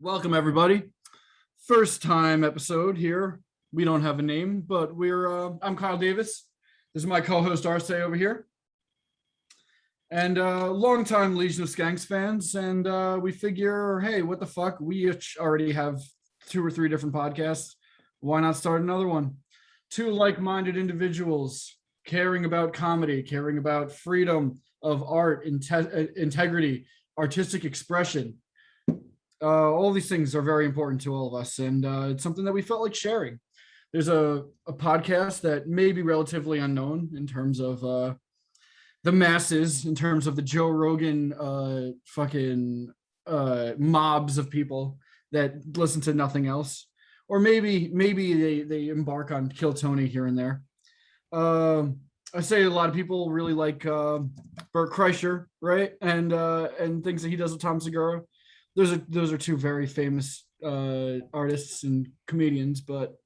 Welcome, everybody. First time episode here. We don't have a name, but I'm Kyle Davis. This is my co-host Arce over here. And longtime Legion of Skanks fans. And we figure, hey, what the fuck? We already have 2 or 3 different podcasts. Why not start another one? 2 like-minded individuals caring about comedy, caring about freedom of art, integrity, artistic expression. All these things are very important to all of us, and it's something that we felt like sharing. There's a podcast that may be relatively unknown in terms of the masses, in terms of the Joe Rogan mobs of people that listen to nothing else, or maybe they embark on Kill Tony here and there. I say a lot of people really like Bert Kreischer, right, and things that he does with Tom Segura. Those are 2 very famous artists and comedians, but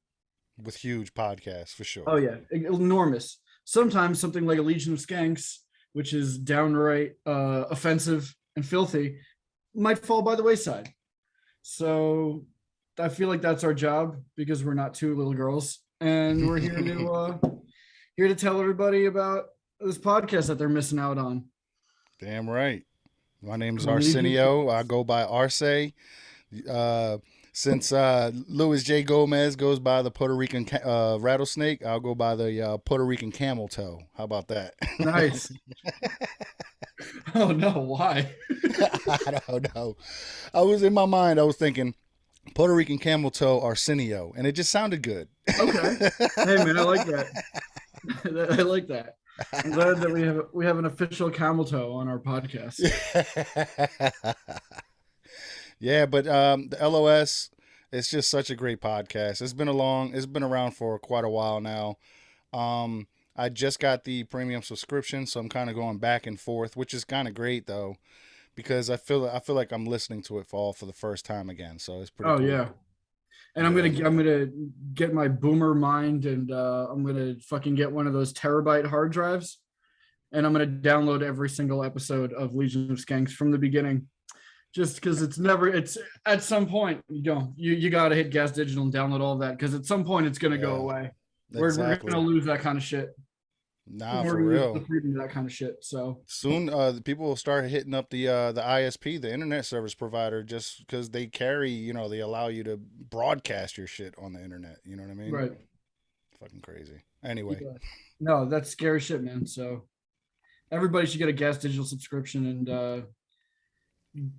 with huge podcasts for sure. Oh yeah, enormous. Sometimes something like a Legion of Skanks, which is downright offensive and filthy, might fall by the wayside. So I feel like that's our job, because we're not 2 little girls, and we're here to tell everybody about this podcast that they're missing out on. Damn right. My name is Arsenio. I go by Arce. Since Louis J. Gomez goes by the Puerto Rican rattlesnake, I'll go by the Puerto Rican camel toe. How about that? Nice. Oh, no. Why? I don't know. I was in my mind, I was thinking Puerto Rican camel toe Arsenio, and it just sounded good. Okay. Hey, man, I like that. I like that. I'm glad that we have an official camel toe on our podcast. Yeah, but the LOS, it's just such a great podcast. It's been around for quite a while now. I just got the premium subscription, so I'm kind of going back and forth, which is kind of great though, because I feel like I'm listening to it for the first time again. So it's pretty. Oh cool. Yeah. And I'm gonna get my boomer mind, and I'm gonna fucking get one of those terabyte hard drives, and I'm gonna download every single episode of Legion of Skanks from the beginning, just because it's at some point you gotta hit Gas Digital and download all of that, because at some point it's gonna go away. Exactly. We're gonna lose that kind of shit. Nah, for real. The freedom of that kind of shit. So soon, the people will start hitting up the ISP, the internet service provider, just because they carry, they allow you to broadcast your shit on the internet. You know what I mean? Right. Fucking crazy. Anyway. Yeah. No, that's scary shit, man. So everybody should get a Gas Digital subscription and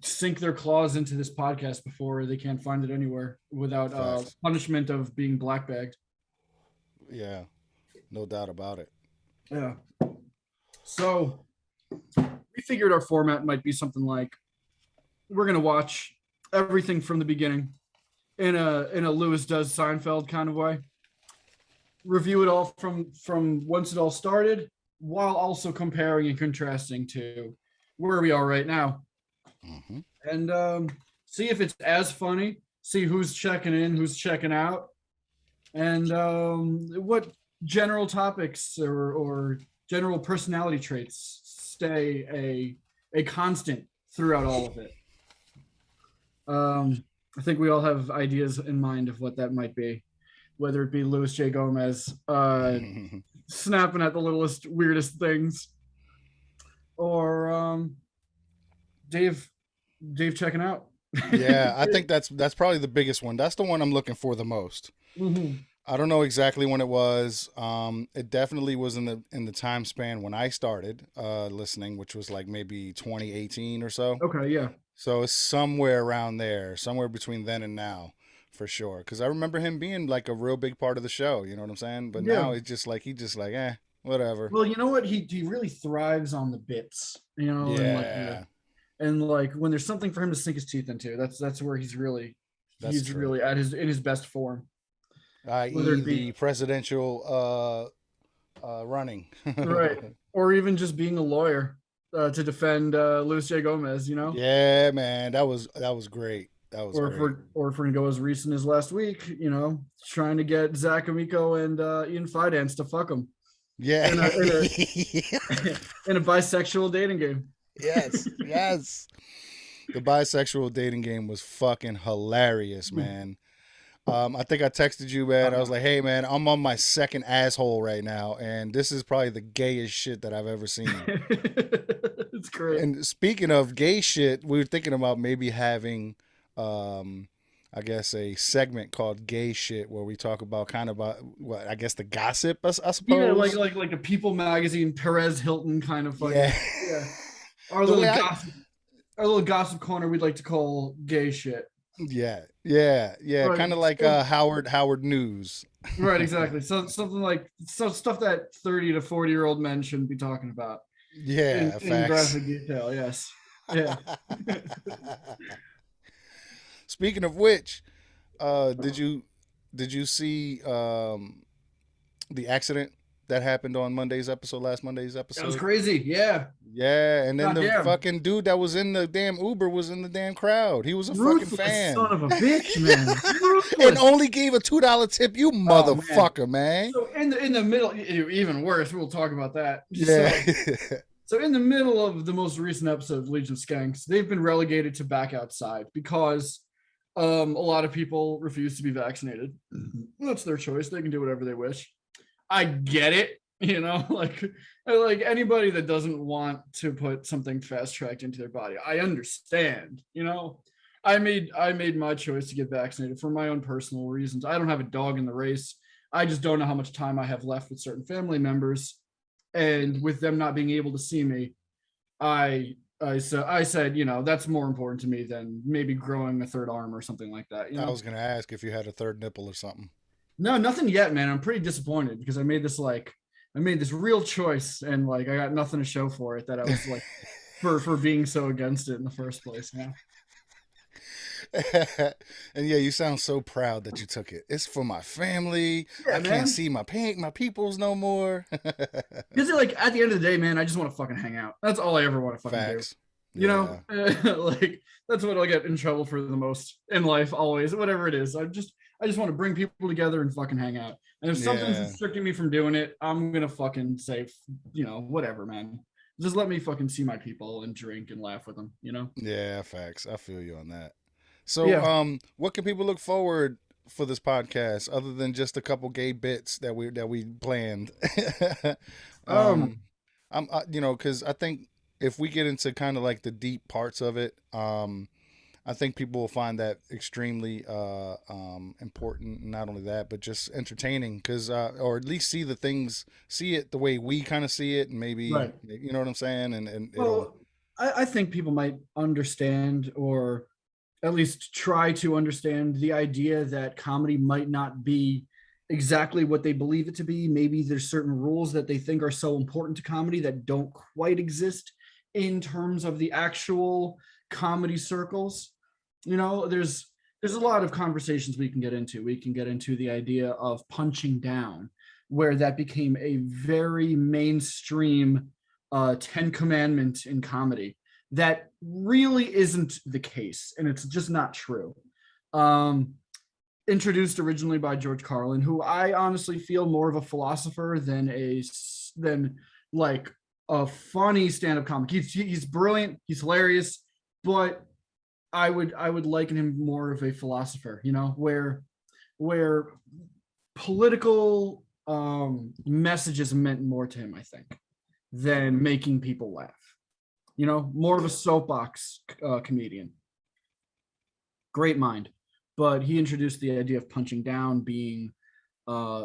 sink their claws into this podcast before they can't find it anywhere without punishment of being blackbagged. Yeah, no doubt about it. Yeah. So we figured our format might be something like, we're gonna watch everything from the beginning in a Lewis Does Seinfeld kind of way. Review it all from once it all started, while also comparing and contrasting to where we are right now. Mm-hmm. And see if it's as funny, see who's checking in, who's checking out, and what general topics or general personality traits stay a constant throughout all of it. I think we all have ideas in mind of what that might be, whether it be Louis J. Gomez snapping at the littlest, weirdest things, or Dave checking out. Yeah, I think that's probably the biggest one. That's the one I'm looking for the most. Mm-hmm. I don't know exactly when it was. It definitely was in the time span when I started listening, which was like maybe 2018 or so. Okay, yeah. So it's somewhere around there, somewhere between then and now, for sure. Because I remember him being like a real big part of the show. You know what I'm saying? But now it's just like whatever. Well, you know what? He really thrives on the bits. Yeah. And like when there's something for him to sink his teeth into, that's where he's really in his best form. I.e. the presidential running. Right. Or even just being a lawyer to defend Louis J. Gomez, Yeah, man. That was great. That was or great. If we're going to go as recent as last week, trying to get Zach Amico and Ian Fidance to fuck him. Yeah. In a bisexual dating game. Yes. The bisexual dating game was fucking hilarious, man. I think I texted you, man. I was like, hey, man, I'm on my second asshole right now, and this is probably the gayest shit that I've ever seen. It's great. And speaking of gay shit, we were thinking about maybe having, I guess, a segment called Gay Shit where we talk about kind of about what I guess the gossip, I suppose. Yeah, like a People magazine, Perez Hilton kind of fucking yeah. Our The little way I- gossip, our little gossip corner we'd like to call gay shit. Yeah, Right. kind of like Howard News. Right, exactly. So something like stuff that 30 to 40-year-old men shouldn't be talking about. Yeah, In facts. graphic detail, yes. Yeah. Speaking of which, did you see the accident that happened on last Monday's That was episode? crazy. Yeah. Yeah, and then the Goddamn. fucking dude that was in the damn Uber was in the damn crowd. He was a Ruthless fucking fan. son of a bitch, man. And only gave a $2 tip, you motherfucker, man. So in the middle, even worse, we'll talk about that. Yeah. So in the middle of the most recent episode of Legion of Skanks, they've been relegated to back outside because a lot of people refuse to be vaccinated. That's their choice. They can do whatever they wish. I get it, like anybody that doesn't want to put something fast-tracked into their body. I understand, I made my choice to get vaccinated for my own personal reasons. I don't have a dog in the race. I just don't know how much time I have left with certain family members. And with them not being able to see me, I said, that's more important to me than maybe growing a third arm or something like that. I was gonna ask if you had a third nipple or something. No, nothing yet, man. I'm pretty disappointed because I made this real choice and I got nothing to show for it that I was for being so against it in the first place. Yeah. And yeah, you sound so proud that you took it. It's for my family. Yeah, I man. can't see my peoples no more. Because at the end of the day, man, I just want to fucking hang out. That's all I ever want to fucking Facts. do. That's what I'll get in trouble for the most in life, always, whatever it is. I just want to bring people together and fucking hang out. And if something's restricting me from doing it, I'm gonna fucking say, whatever, man. Just let me fucking see my people and drink and laugh with them, Yeah, facts. I feel you on that. So, what can people look forward for this podcast other than just a couple gay bits that we planned? Because I think if we get into kind of like the deep parts of it, I think people will find that extremely important. Not only that, but just entertaining. Because, or at least see it the way we kind of see it, and maybe Right. You know what I'm saying. And I think people might understand, or at least try to understand, the idea that comedy might not be exactly what they believe it to be. Maybe there's certain rules that they think are so important to comedy that don't quite exist in terms of the actual comedy circles. There's a lot of conversations we can get into. We can get into the idea of punching down, where that became a very mainstream 10 commandment in comedy. That really isn't the case, and it's just not true. Introduced originally by George Carlin, who I honestly feel more of a philosopher than a funny stand-up comic. He's brilliant, he's hilarious, but I would liken him more of a philosopher, where political messages meant more to him, I think, than making people laugh. More of a soapbox comedian. Great mind. But he introduced the idea of punching down being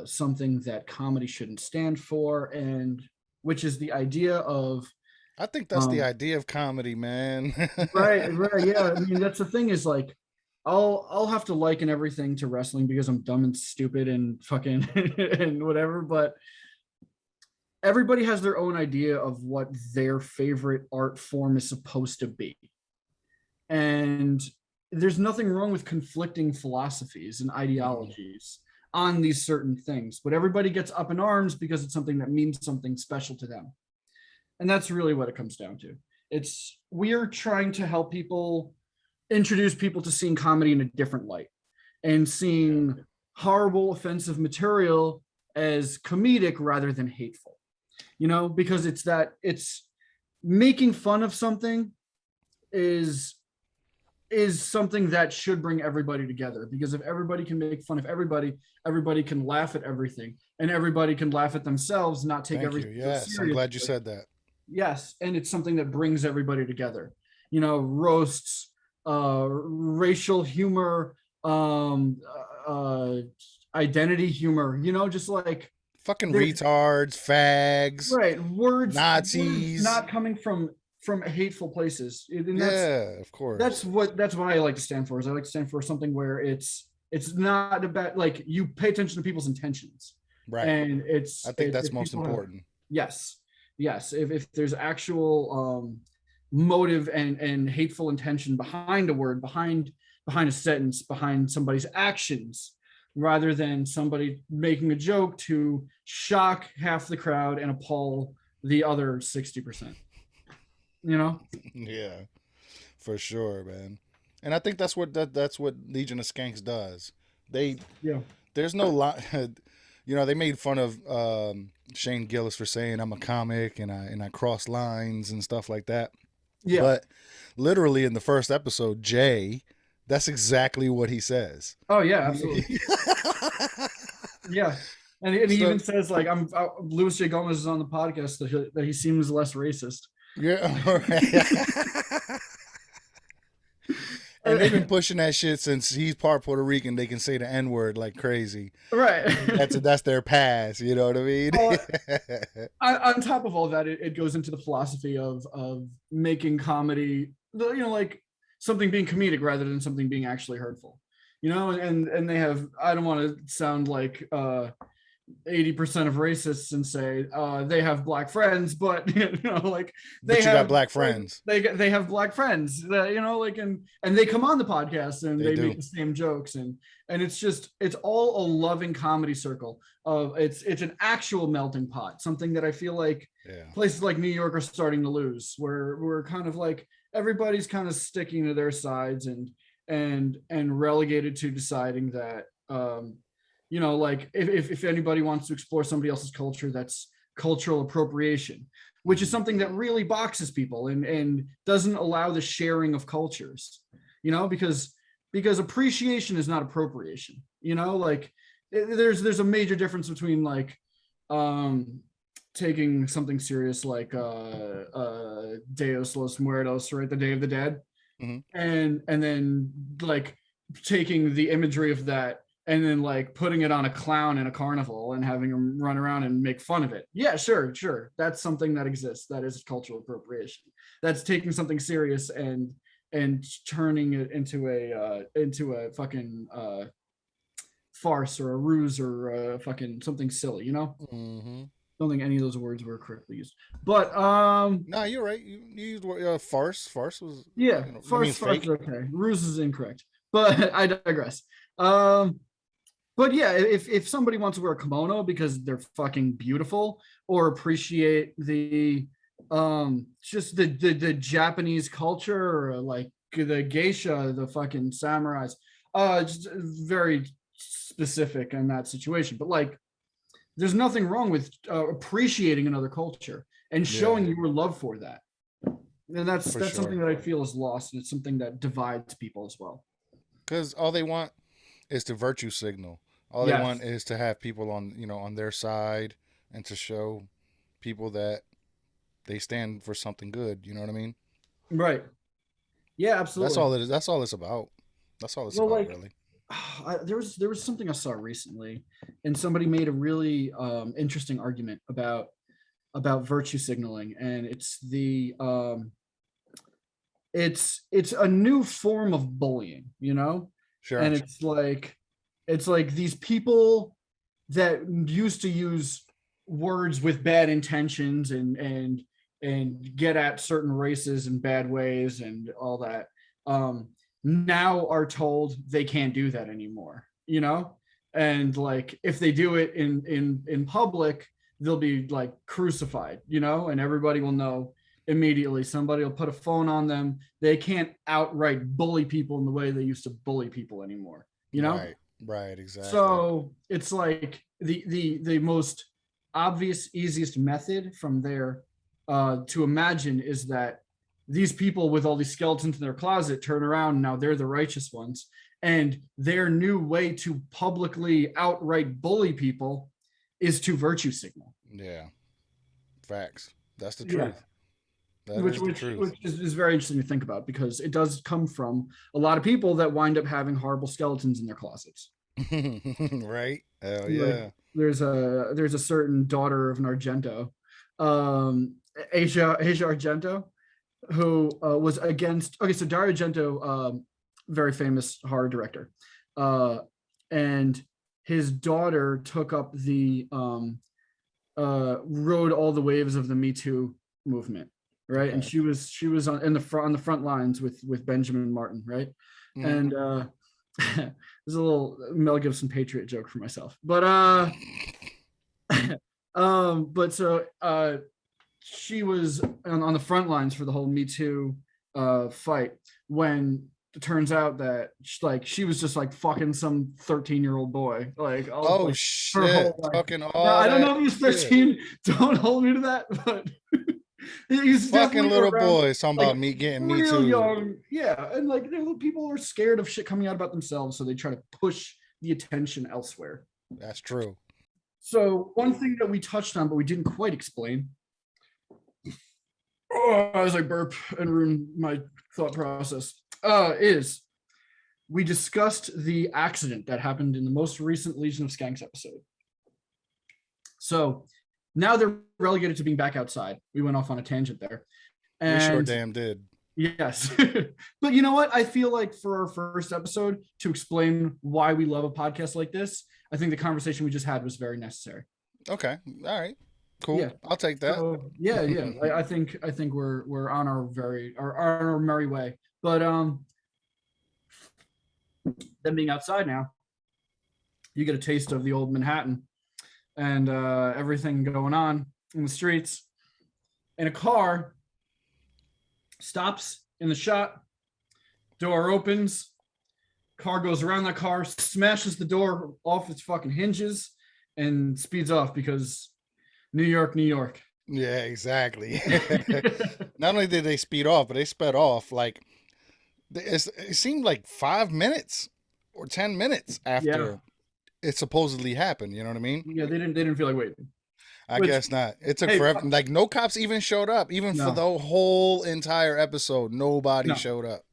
something that comedy shouldn't stand for, and which is the idea of, I think that's the idea of comedy, man. right, yeah. I mean, that's the thing is I'll have to liken everything to wrestling because I'm dumb and stupid and fucking and whatever, but everybody has their own idea of what their favorite art form is supposed to be. And there's nothing wrong with conflicting philosophies and ideologies on these certain things, but everybody gets up in arms because it's something that means something special to them. And that's really what it comes down to. We're trying to help people, introduce people to seeing comedy in a different light and seeing horrible, offensive material as comedic rather than hateful, because it's making fun of something is is something that should bring everybody together, because if everybody can make fun of everybody, everybody can laugh at everything, and everybody can laugh at themselves, not take Thank you. everything so Yes, I'm glad you seriously. said that. Yes, and it's something that brings everybody together. Roasts, racial humor, um, uh, identity humor. Just like Fucking there, retards, fags, right? Words Nazis. not coming from hateful places, and Yeah, of that's course. what I like to stand for. Is I like to stand for something where it's not about, like, you pay attention to people's intentions, Right. and I think that's if most people have, important. yes, yes, if there's actual motive and hateful intention behind a word, behind a sentence, behind somebody's actions, rather than somebody making a joke to shock half the crowd and appall the other 60%. You know? Yeah, for sure, man. And I think that's what Legion of Skanks does. They Yeah. there's no lot. They made fun of Shane Gillis for saying I'm a comic and I cross lines and stuff like that. Yeah. But literally in the first episode, Jay, that's exactly what he says. Oh yeah, absolutely. Yeah. And he even So says, like, I'm Louis J. Gomez is on the podcast that he seems less racist. yeah, and they've been pushing that shit since he's part Puerto Rican. They can say the N word like crazy. Right. That's their pass. You know what I mean? Well, on top of all that, it goes into the philosophy of making comedy, like something being comedic rather than something being actually hurtful. And they have, I don't want to sound like 80% of racists and say they have black friends, but like they But you got have black friends. they have black friends that, like, and they come on the podcast and They they do. make the same jokes, and it's all a loving comedy circle of it's an actual melting pot, something that I feel like Yeah. places like New York are starting to lose, where we're kind of like everybody's kind of sticking to their sides and relegated to deciding that like if anybody wants to explore somebody else's culture, that's cultural appropriation, which is something that really boxes people and doesn't allow the sharing of cultures, because appreciation is not appropriation. Like there's a major difference between, like, taking something serious like Deus Los Muertos, right, the Day of the Dead, Mm-hmm. and then, like, taking the imagery of that and then, like, putting it on a clown in a carnival and having him run around and make fun of it. Yeah, sure. That's something that exists. That is cultural appropriation. That's taking something serious and turning it into a fucking farce or a ruse or fucking something silly. Mm-hmm. Don't think any of those words were correctly used. But No, you're right. You used farce. Farce was, yeah, it means farce is fake. okay. Ruse is incorrect. But I digress. But yeah, if somebody wants to wear a kimono because they're fucking beautiful, or appreciate the just the Japanese culture, or like the geisha, the fucking samurais, just very specific in that situation. But, like, there's nothing wrong with appreciating another culture and showing Yeah, your love for that. And that's for sure. something that I feel is lost, and it's something that divides people as well. Because all they want is to virtue signal. All they want Yes. is to have people on their side and to show people that they stand for something good. You know what I mean? Right. Yeah, That's absolutely. all it is. That's all it's about. That's all it's Well, about, like, really. there was something I saw recently, and somebody made a really interesting argument about virtue signaling, and it's a new form of bullying, Sure. and it's like these people that used to use words with bad intentions and get at certain races in bad ways and all that, um now are told they can't do that anymore, and, like, if they do it in public, they'll be, like, crucified, and everybody will know immediately. Somebody will put a phone on them. They can't outright bully people in the way they used to bully people anymore, Right. Right. Exactly. so it's like the most obvious, easiest method from there to imagine is that these people with all these skeletons in their closet turn around, and now they're the righteous ones. And their new way to publicly outright bully people is to virtue signal. Yeah. Facts. That's the truth. That Which, is the truth. which is very interesting to think about, because it does come from a lot of people that wind up having horrible skeletons in their closets. Right? Hell yeah. Like, there's a certain daughter of an Argento, Asia Argento, who was against. Okay, so Dario Argento, very famous horror director, and his daughter took up the rode all the waves of the Me Too movement, right? Okay. And she was on the front lines with Benjamin Martin, right? Mm-hmm. And there's a little Mel Gibson Patriot joke for myself, but so she was on the front lines for the whole Me Too fight, when it turns out that she was just like fucking some 13-year-old boy. Like, oh like, shit, fucking all now, I don't know if he's 13. Shit. Don't hold me to that, but he's fucking little boys talking about me getting Me Too. Young, yeah, and like people are scared of shit coming out about themselves, so they try to push the attention elsewhere. That's true. So one thing that we touched on, but we didn't quite explain. Oh, I was like burp and ruin my thought process. Is we discussed the accident that happened in the most recent Legion of Skanks episode. So now they're relegated to being back outside. We went off on a tangent there. And we sure damn did. Yes. But you know what? I feel like for our first episode, to explain why we love a podcast like this, I think the conversation we just had was very necessary. Okay. All right. Cool. Yeah. I'll take that. So, yeah. I think we're on our merry way. But them being outside now, you get a taste of the old Manhattan and everything going on in the streets. And a car stops in the shot, door opens, car goes around that car, smashes the door off its fucking hinges, and speeds off because New York. Yeah, exactly. Not only did they speed off, but they sped off like it seemed like 5 minutes or 10 minutes after it supposedly happened. You know what I mean? Yeah, they didn't feel like waiting. I guess not. It took forever. Like no cops even showed up, even for the whole entire episode. Nobody showed up.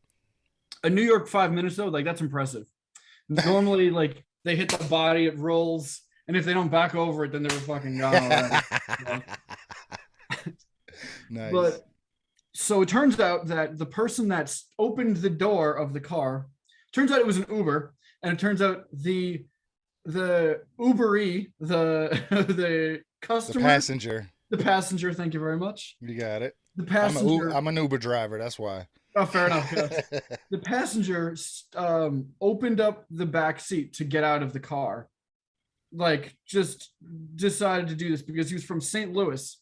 A New York 5 minutes though, like that's impressive. Normally, like they hit the body, it rolls, and if they don't back over it, then they were fucking gone already. Nice. But so it turns out that the person that opened the door of the car, turns out it was an Uber, and it turns out the Uberee, the customer, the passenger. Thank you very much. You got it. The passenger. I'm an Uber driver. That's why. Oh, fair enough. Yes. The passenger opened up the back seat to get out of the car. Like, just decided to do this because he was from St. Louis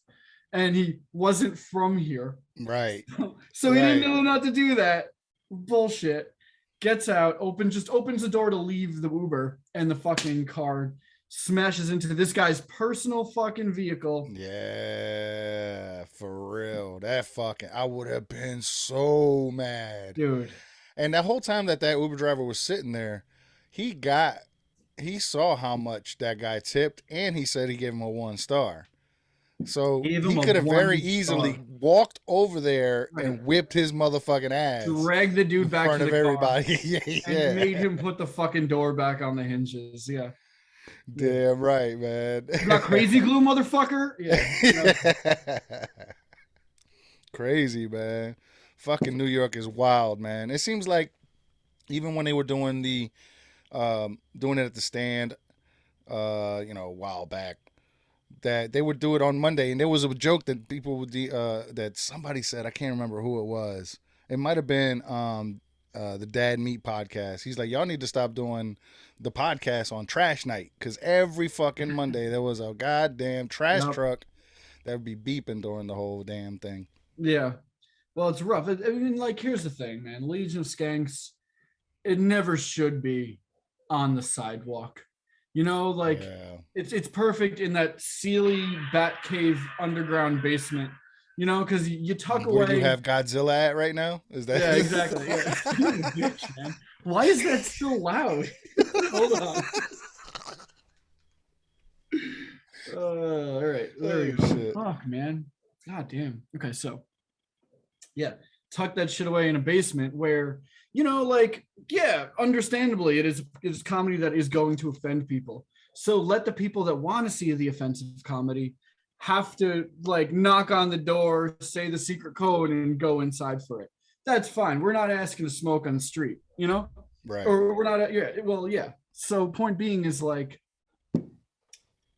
and he wasn't from here. Right. So he didn't know not to do that. Bullshit. Gets out, opens the door to leave the Uber, and the fucking car smashes into this guy's personal fucking vehicle. Yeah, for real. I would have been so mad. Dude. And that whole time that Uber driver was sitting there, he saw how much that guy tipped, and he said he gave him a 1 star. So he could have very easily walked over there and whipped his motherfucking ass. Dragged the dude back to the car. Everybody. Yeah. And made him put the fucking door back on the hinges. Yeah. Damn right, man. You got crazy glue, motherfucker? Yeah. Crazy, man. Fucking New York is wild, man. It seems like even when they were doing it at the Stand, a while back, that they would do it on Monday, and there was a joke that people would that somebody said, I can't remember who it was. It might have been the Dad Meat podcast. He's like, y'all need to stop doing the podcast on trash night, because every fucking Monday there was a goddamn trash truck that would be beeping during the whole damn thing. Yeah. Well, it's rough. I mean, like, here's the thing, man. Legion of Skanks, it never should be on the sidewalk. It's perfect in that Sealy Batcave underground basement You know, because you tuck Where away. you have Godzilla at right now? Is that? Yeah, exactly. Yeah. Bitch, man. Why is that so loud? Hold on. All right, there we go. Shit. Fuck, man. God damn. Okay, so yeah, tuck that shit away in a basement where, you know, like, yeah, understandably, it's comedy that is going to offend people. So let the people that want to see the offensive comedy have to like knock on the door, say the secret code, and go inside for it. That's fine. We're not asking to smoke on the street, you know? Right. Or we're not, yeah, well, yeah. So point being is like,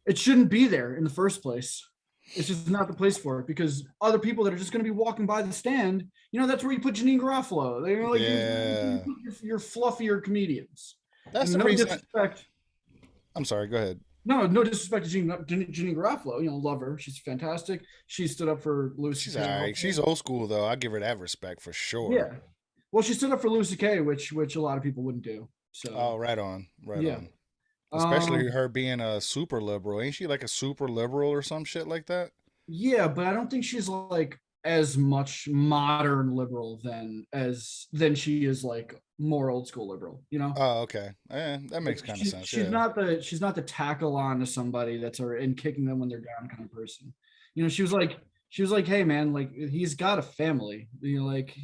it shouldn't be there in the first place. It's just not the place for it because other people that are just going to be walking by the stand, you know, that's where you put Janine Garofalo. They're like, Yeah. you're fluffier comedians. That's And the no reason. disrespect. I'm sorry. Go ahead. No disrespect to Janine Garofalo. You know, love her. She's fantastic. She stood up for Louis She's C.K. all right. She's old school though. I give her that respect for sure. Yeah. Well, she stood up for Louis C.K., which a lot of people wouldn't do. So. Oh, right on. Right Yeah. on. Especially her being a super liberal. Ain't she like a super liberal or some shit like that? Yeah, but I don't think she's like as much modern liberal than she is like more old school liberal, you know? Oh, okay. That makes kind of sense. She's not the tackle on to somebody that's and kicking them when they're down kind of person. You know, she was like, hey man, like he's got a family. You know, like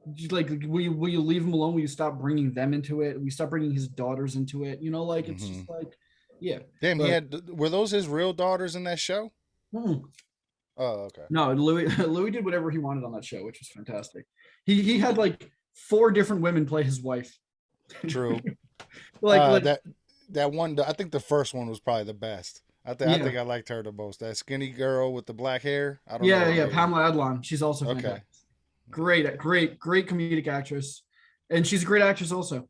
will you leave him alone? Will you stop bringing them into it? Will you stop bringing his daughters into it? You know, like it's just like, yeah. Damn, were those his real daughters in that show? Hmm. Oh, okay. No, Louis did whatever he wanted on that show, which was fantastic. He had like 4 different women play his wife. True. like that one, I think the first one was probably the best. I think I liked her the most. That skinny girl with the black hair. I don't know. Yeah, Pamela Adlon. She's also fantastic. Okay. Great comedic actress, and she's a great actress also.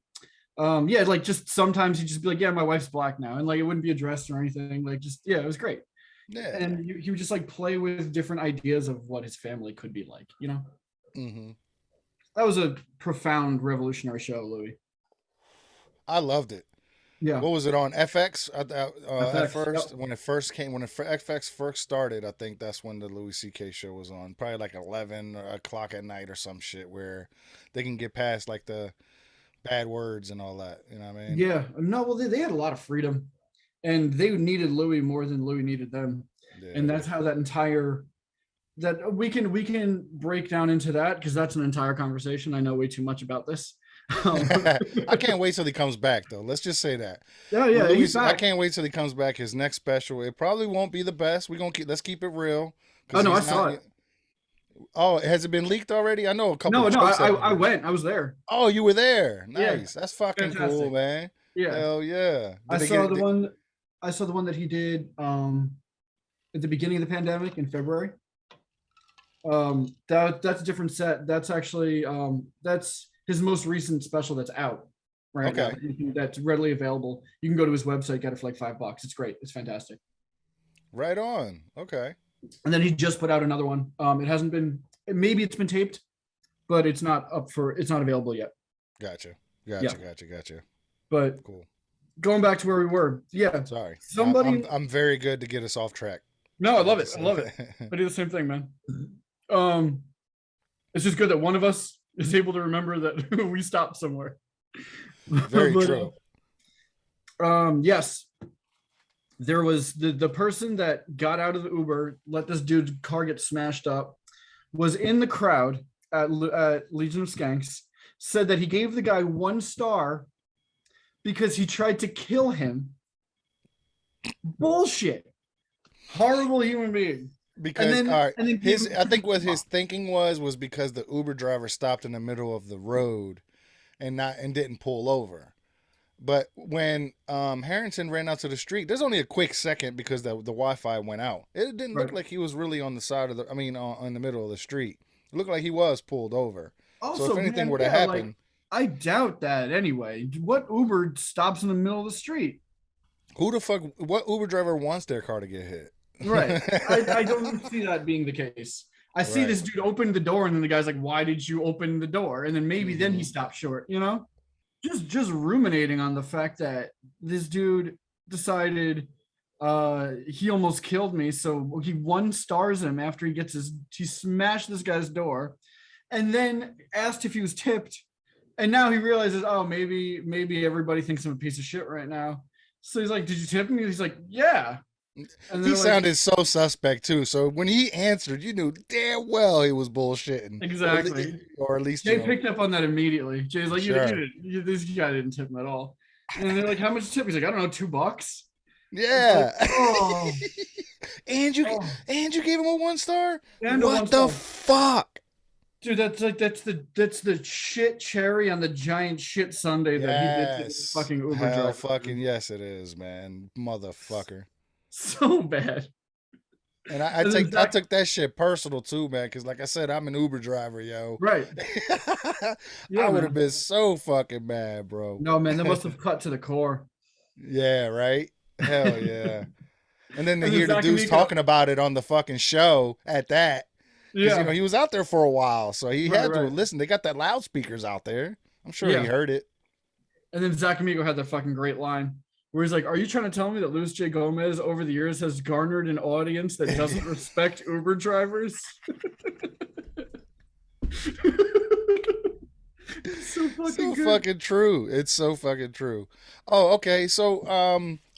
Yeah, like just sometimes he'd just be like, yeah, my wife's black now, and like it wouldn't be addressed or anything. Like just it was great. Yeah, and he would just like play with different ideas of what his family could be like, you know. That was a profound revolutionary show, Louis. I loved it. Yeah. What was it on FX? FX at first, yep. when FX first started, I think that's when the Louis C.K. show was on. Probably like 11 o'clock at night or some shit where they can get past like the bad words and all that. You know what I mean? Yeah. No, well, they had a lot of freedom, and they needed Louis more than Louis needed them. Yeah. And that's how that we can break down into that because that's an entire conversation. I know way too much about this. I can't wait till he comes back though. Let's just say that. Yeah, Louis, I can't wait till he comes back. His next special, it probably won't be the best. Let's keep it real. Oh no, I saw it. Oh, has it been leaked already? I know a couple. No, I went. I was there. Oh, you were there. Nice. Yeah. That's fucking cool, man. Yeah. Hell yeah. I saw the one that he did at the beginning of the pandemic in February. That's a different set. That's actually that's his most recent special that's out right now. That's readily available. You can go to his website, get it for like $5. It's great. It's fantastic. Right on. Okay. And then he just put out another one. Maybe it's been taped, but it's not available yet. Gotcha. But cool. Going back to where we were. Yeah. Sorry. Somebody I'm very good to get us off track. No, I love it. I do the same thing, man. It's just good that one of us is able to remember that we stopped somewhere. Very true. Yes. There was the person that got out of the Uber, let this dude's car get smashed up, was in the crowd at Legion of Skanks, said that he gave the guy 1 star because he tried to kill him. Bullshit. Horrible human being. Because I think what his thinking was because the Uber driver stopped in the middle of the road and didn't pull over. But when Harrington ran out to the street, there's only a quick second because the Wi-Fi went out. It didn't look like he was really on the side of on the middle of the street. It looked like he was pulled over. Also, so if anything were to happen, I doubt that anyway. What Uber stops in the middle of the street? What Uber driver wants their car to get hit? Right. I don't see that being the case. I see this dude open the door and then the guy's like, why did you open the door? And then maybe then he stopped short, you know? Just ruminating on the fact that this dude decided, he almost killed me. So he one stars him after he smashed this guy's door, and then asked if he was tipped. And now he realizes, oh, maybe everybody thinks I'm a piece of shit right now. So he's like, "Did you tip me?" He's like, "Yeah." And He they're sounded so suspect too. So when he answered, you knew damn well he was bullshitting. Exactly. Or at least Jay picked up on that immediately. Jay's like, Sure. this guy didn't tip him at all. And they're like, "How much tip?" He's like, "I don't know, $2." Yeah. Like, oh. and you gave him a 1 star? And what the fuck? Dude, that's the shit cherry on the giant shit sundae that he did to this fucking Uber driver. Fucking yes, it is, man. Motherfucker. So bad. And I took that shit personal too, man, because like I said, I'm an Uber driver, yo. Right. I would have been so fucking mad, bro. No, man, that must have cut to the core. Yeah, right? Hell yeah. And then to hear the dudes talking about it on the fucking show at that. Because, you know, he was out there for a while, so he had to listen. They got that loudspeakers out there. I'm sure he heard it. And then Zach Amico had that fucking great line where he's like, "Are you trying to tell me that Luis J. Gomez over the years has garnered an audience that doesn't respect Uber drivers?" It's so fucking true. It's so fucking true. Oh, okay. So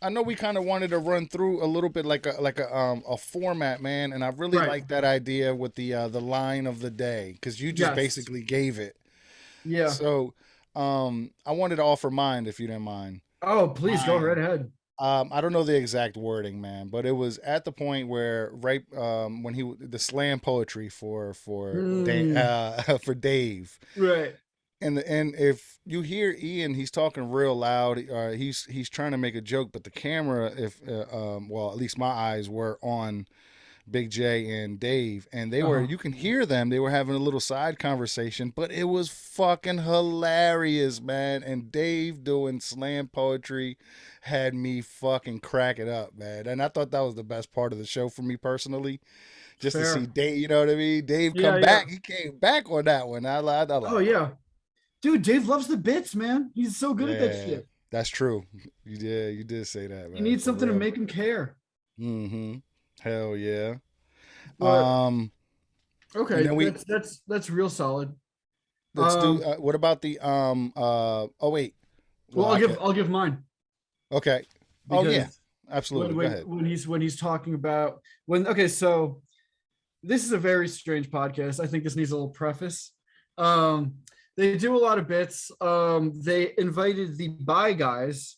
I know we kind of wanted to run through a little bit like a format, man, and I really like that idea with the line of the day, because you just basically gave it. Yeah. So I wanted to offer mine, if you didn't mind. Oh, please go right ahead. I don't know the exact wording, man, but it was at the point where when the slam poetry for Dave. Right. And if you hear Ian, he's talking real loud. He's trying to make a joke, but the camera, well, at least my eyes were on Big J and Dave, and you can hear them. They were having a little side conversation, but it was fucking hilarious, man. And Dave doing slam poetry had me fucking cracking up, man. And I thought that was the best part of the show for me personally. Just to see Dave, you know what I mean? Dave come back. He came back on that one. I oh yeah. Dude, Dave loves the bits, man. He's so good at that shit. That's true. You did say that, man. You need something to make him care. Mm-hmm. Hell yeah. Okay, that's real solid. Let's do. What about the Oh wait. Well, I'll give mine. Okay. Oh yeah. Absolutely. Go ahead. When he's talking about so this is a very strange podcast. I think this needs a little preface. They do a lot of bits. They invited the Bye Guys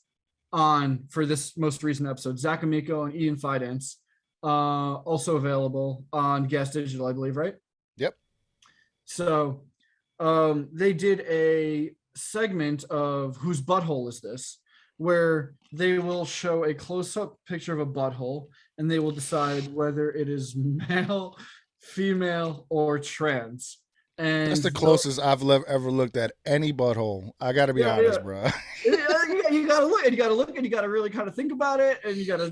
on for this most recent episode. Zach Amico and Ian Fidance, also available on Gas Digital, I believe, right? Yep. So they did a segment of Whose Butthole Is This?, where they will show a close-up picture of a butthole, and they will decide whether it is male, female, or trans. And that's the closest I've ever looked at any butthole. I gotta be honest, bro. You gotta look, and you gotta really kind of think about it, and you gotta,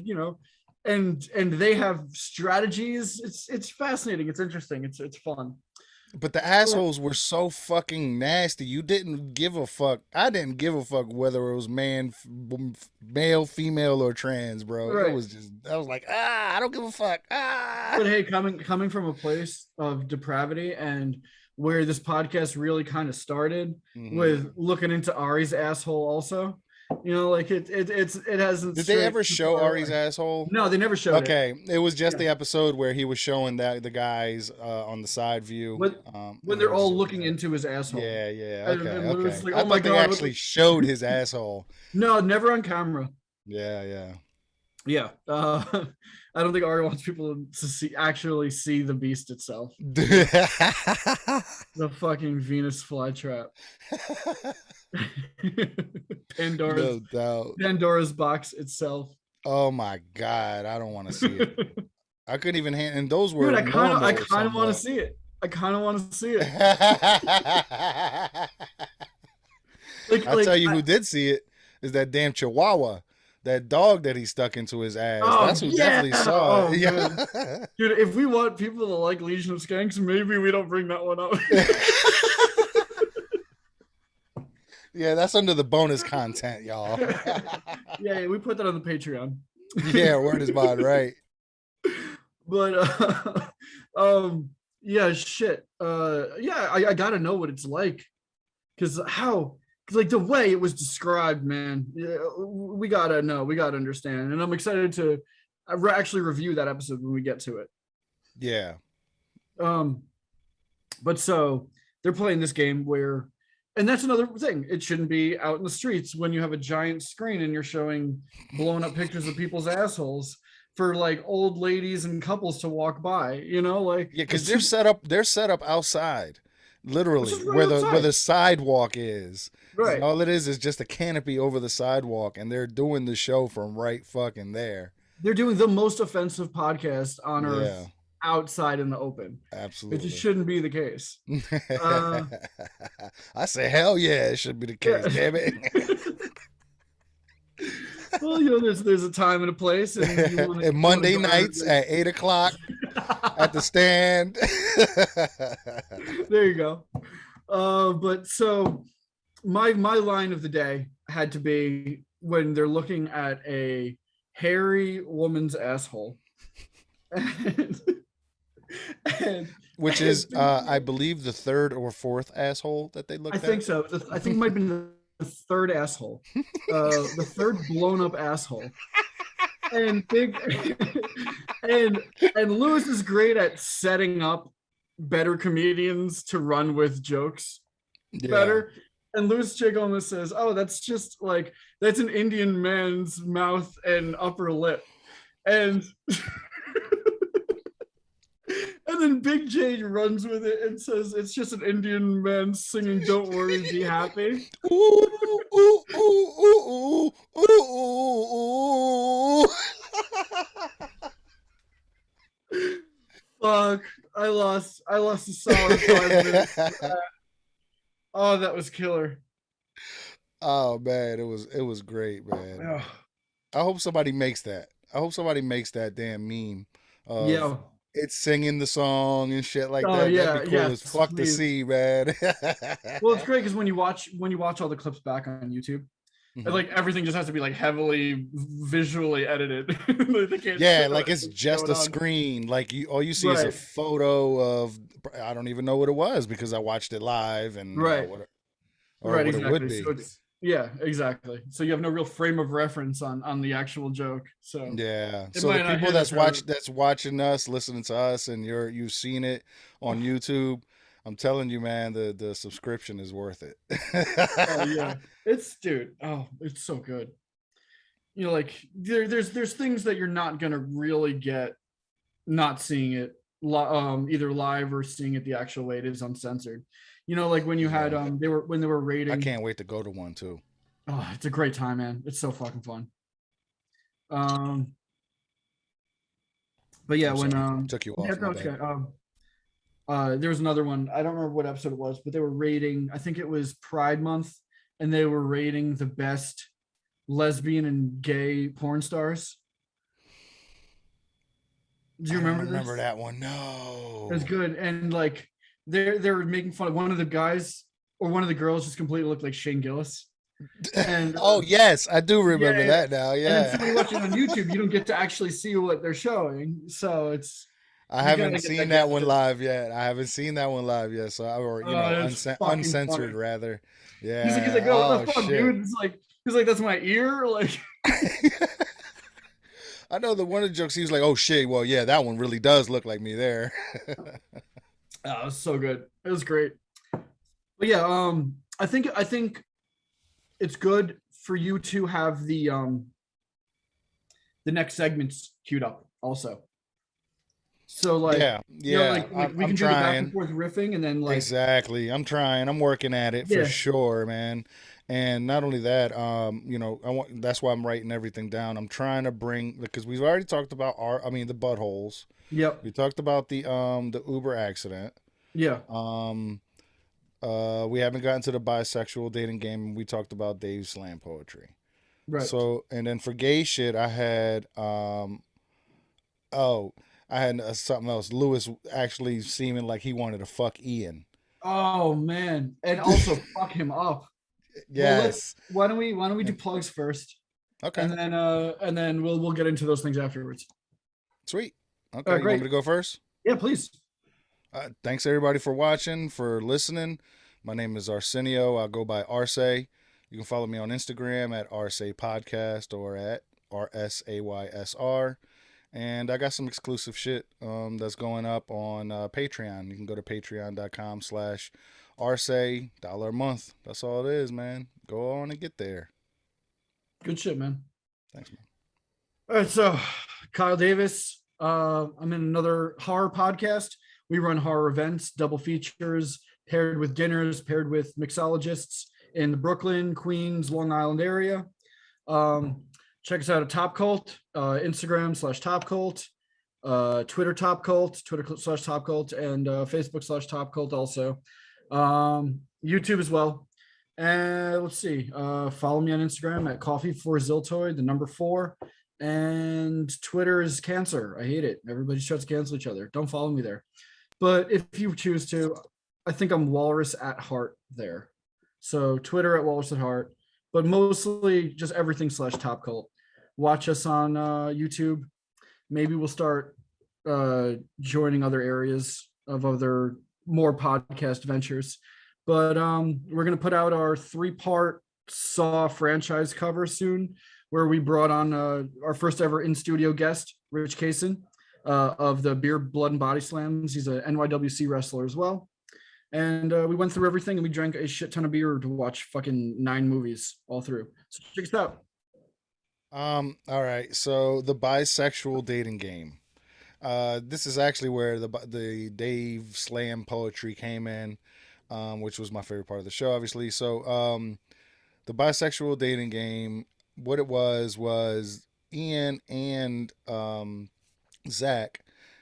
and they have strategies. It's fascinating. It's interesting. It's fun. But the assholes were so fucking nasty. You didn't give a fuck. I didn't give a fuck whether it was male, female, or trans, bro. Right. It was just, I was like, I don't give a fuck. But hey, coming from a place of depravity and where this podcast really kind of started with looking into Ari's asshole also. Like it hasn't. Did they ever show Ari's asshole? No, they never showed it. Okay, it was just the episode where he was showing that the guys on the side view when they're all looking into his asshole. Yeah. Okay. And like, I thought they actually showed his asshole. No, never on camera. Yeah. I don't think Ari wants people to actually see the beast itself. The fucking Venus flytrap. Pandora's box itself. Oh my god, I don't want to see it. I couldn't even and those were. Dude, I kind of want to see it. I kind of want to see it. I'll tell you who did see it is that damn Chihuahua. That dog that he stuck into his ass. That's who definitely saw it. Yeah. Dude, if we want people to like Legion of Skanks, maybe we don't bring that one up. Yeah, that's under the bonus content, y'all. Yeah, we put that on the Patreon. Yeah, word is bond, right? But yeah, shit. Yeah, I gotta know what it's like, because like the way it was described, man. Yeah, we gotta know, we gotta understand, and I'm excited to actually review that episode when we get to it. Yeah. Um, but so they're playing this game where, and that's another thing. It shouldn't be out in the streets when you have a giant screen and you're showing blown up pictures of people's assholes for like old ladies and couples to walk by. Like Yeah, because they're set up outside, it's literally just right where outside, the sidewalk is. right? All it is just a canopy over the sidewalk, and they're doing the show from right fucking there. They're doing the most offensive podcast on Yeah, earth outside in the open. It just absolutely. shouldn't be the case. Uh, I say, hell yeah, it should be the case, yeah. damn it. Well, there's a time and a place, and And you want to Monday go nights at 8 o'clock at the to. stand. There you go. But so my line of the day had to be when they're looking at a hairy woman's asshole. and, and, Which is, I believe, the third or fourth asshole that they I looked think at. so. I think it might have been the third asshole, the third blown up asshole, and big, and Lewis is great at setting up better comedians to run with jokes Yeah. better. And Louis J. Gomez says, "Oh, that's just like that's an Indian man's mouth and upper lip," and and then Big J runs with it and says, "It's just an Indian man singing 'Don't Worry, Be Happy.'" Ooh, ooh, ooh, ooh, ooh, ooh. Fuck! I lost a solid 5 minutes. Oh, that was killer. Oh man, it was great, man. Oh, I hope somebody makes that. I hope somebody makes that damn meme of yeah. it's singing the song and shit like Oh that. That'd yeah. be cool Yes, as fuck to please. see, man. Well, it's great because when you watch all the clips back on YouTube, and Mhm. like everything just has to be like heavily visually edited. Like, they can't Yeah, show like it's what's just going a on. screen. Like all you see is a Right, photo of I don't even know what it was because I watched it live and right, right. what it would Exactly. So be. it's yeah, exactly. So you have no real frame of reference on the actual joke. So Yeah. it So the might not people hit as hard. that's watching us, listening to us, and you've seen it on YouTube, I'm telling you, man, the subscription is worth it. Oh yeah, it's dude. Oh, it's so good. Like there's things that you're not gonna really get not seeing it either live or seeing it the actual way it is uncensored. Like when you had Yeah. they were I rating. can't wait to go to one too. Oh, it's a great time, man. It's so fucking fun. Um, but yeah, I'm when sorry. Took you yeah, off, my no, it's bad. okay. There was another one. I don't remember what episode it was, but they were rating. I think it was Pride Month, and they were rating the best lesbian and gay porn stars. Do you I don't remember remember this? that one. It was No. good, and like they were making fun of one of the guys or one of the girls just completely looked like Shane Gillis, and Oh yes, I do yeah, remember yeah. that now. And then so when you watch it Yeah. on YouTube, you don't get to actually see what they're showing, so it's I you gotta haven't get seen that that gift. one live yet. I haven't seen that one live yet. So or It's fucking uncensored funny. rather. He's like, Yeah. oh, what Oh the fuck, shit. dude? He's like, that's my ear. Like, I know the one of the jokes he was like, "Oh shit, well yeah, that one really does look like me there." oh, it was so good. It was great. But yeah, I think it's good for you to have the next segments queued up also. So like, Yeah, yeah. like we I'm can do the back and trying. forth riffing, and then like, Exactly. I'm trying. I'm working at it for yeah, sure, man. And not only that, that's why I'm writing everything down. I'm trying to bring because we've already talked about the buttholes. yep, We talked about the Uber accident. yeah, Um, we haven't gotten to the bisexual dating game. We talked about Dave's slam poetry. right. So, and then for gay shit, I had oh, I had something else. Lewis actually seeming like he wanted to fuck Ian. Oh man, and also fuck him up. Well, Yes. why don't we do plugs first? Okay. And then we'll get into those things afterwards. Sweet. Okay. You want me to go first? Yeah, please. Thanks everybody for watching, for listening. My name is Arsenio. I go by Arce. You can follow me on Instagram at Arce Podcast or at RSAYSR. And I got some exclusive shit that's going up on Patreon. You can go to patreon.com/Arce, $1 a month. That's all it is, man. Go on and get there. Good shit, man. Thanks, man. All right, so Kyle Davis. I'm in another horror podcast. We run horror events, double features, paired with dinners, paired with mixologists in the Brooklyn, Queens, Long Island area. Check us out at Top Cult, Instagram /Top Cult, Twitter Top Cult, Twitter /Top Cult, and Facebook /Top Cult also. YouTube as well. And let's see, follow me on Instagram at Coffee for Ziltoid, the number 4. And Twitter is cancer. I hate it. Everybody tries to cancel each other. Don't follow me there. But if you choose to, I think I'm Walrus at Heart there. So Twitter at Walrus at Heart, but mostly just everything /Top Cult. Watch us on YouTube. Maybe we'll start joining other areas of other more podcast ventures. But we're going to put out our 3-part Saw franchise cover soon, where we brought on our first ever in-studio guest, Rich Kaysen, of the Beer, Blood, and Body Slams. He's a NYWC wrestler as well. And we went through everything, and we drank a shit ton of beer to watch fucking 9 movies all through. So check us out. All right. So the bisexual dating game. This is actually where the Dave slam poetry came in, which was my favorite part of the show, obviously. So the bisexual dating game, what it was Ian and Zach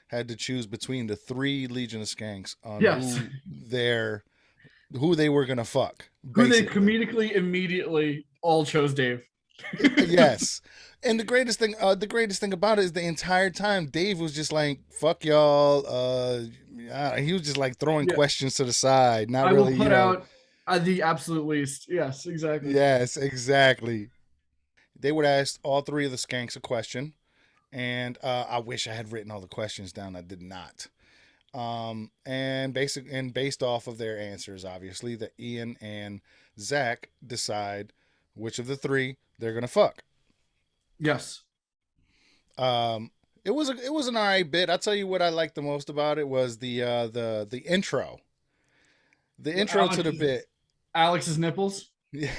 had to choose between the 3 Legion of Skanks on who they were gonna fuck. Who they comedically immediately all chose Dave. Yes. And the greatest thing about it is the entire time Dave was just like, fuck y'all. He was just like throwing questions to the side. Not I really. Will put out the absolute least. Yes, exactly. Yes, exactly. They would ask all 3 of the skanks a question. And I wish I had written all the questions down. I did not. And based off of their answers, obviously, that Ian and Zach decide which of the 3 they're gonna fuck. Yes. It was an alright bit. I'll tell you what I liked the most about it was the intro. The intro to the bit. Alex's nipples. Yeah.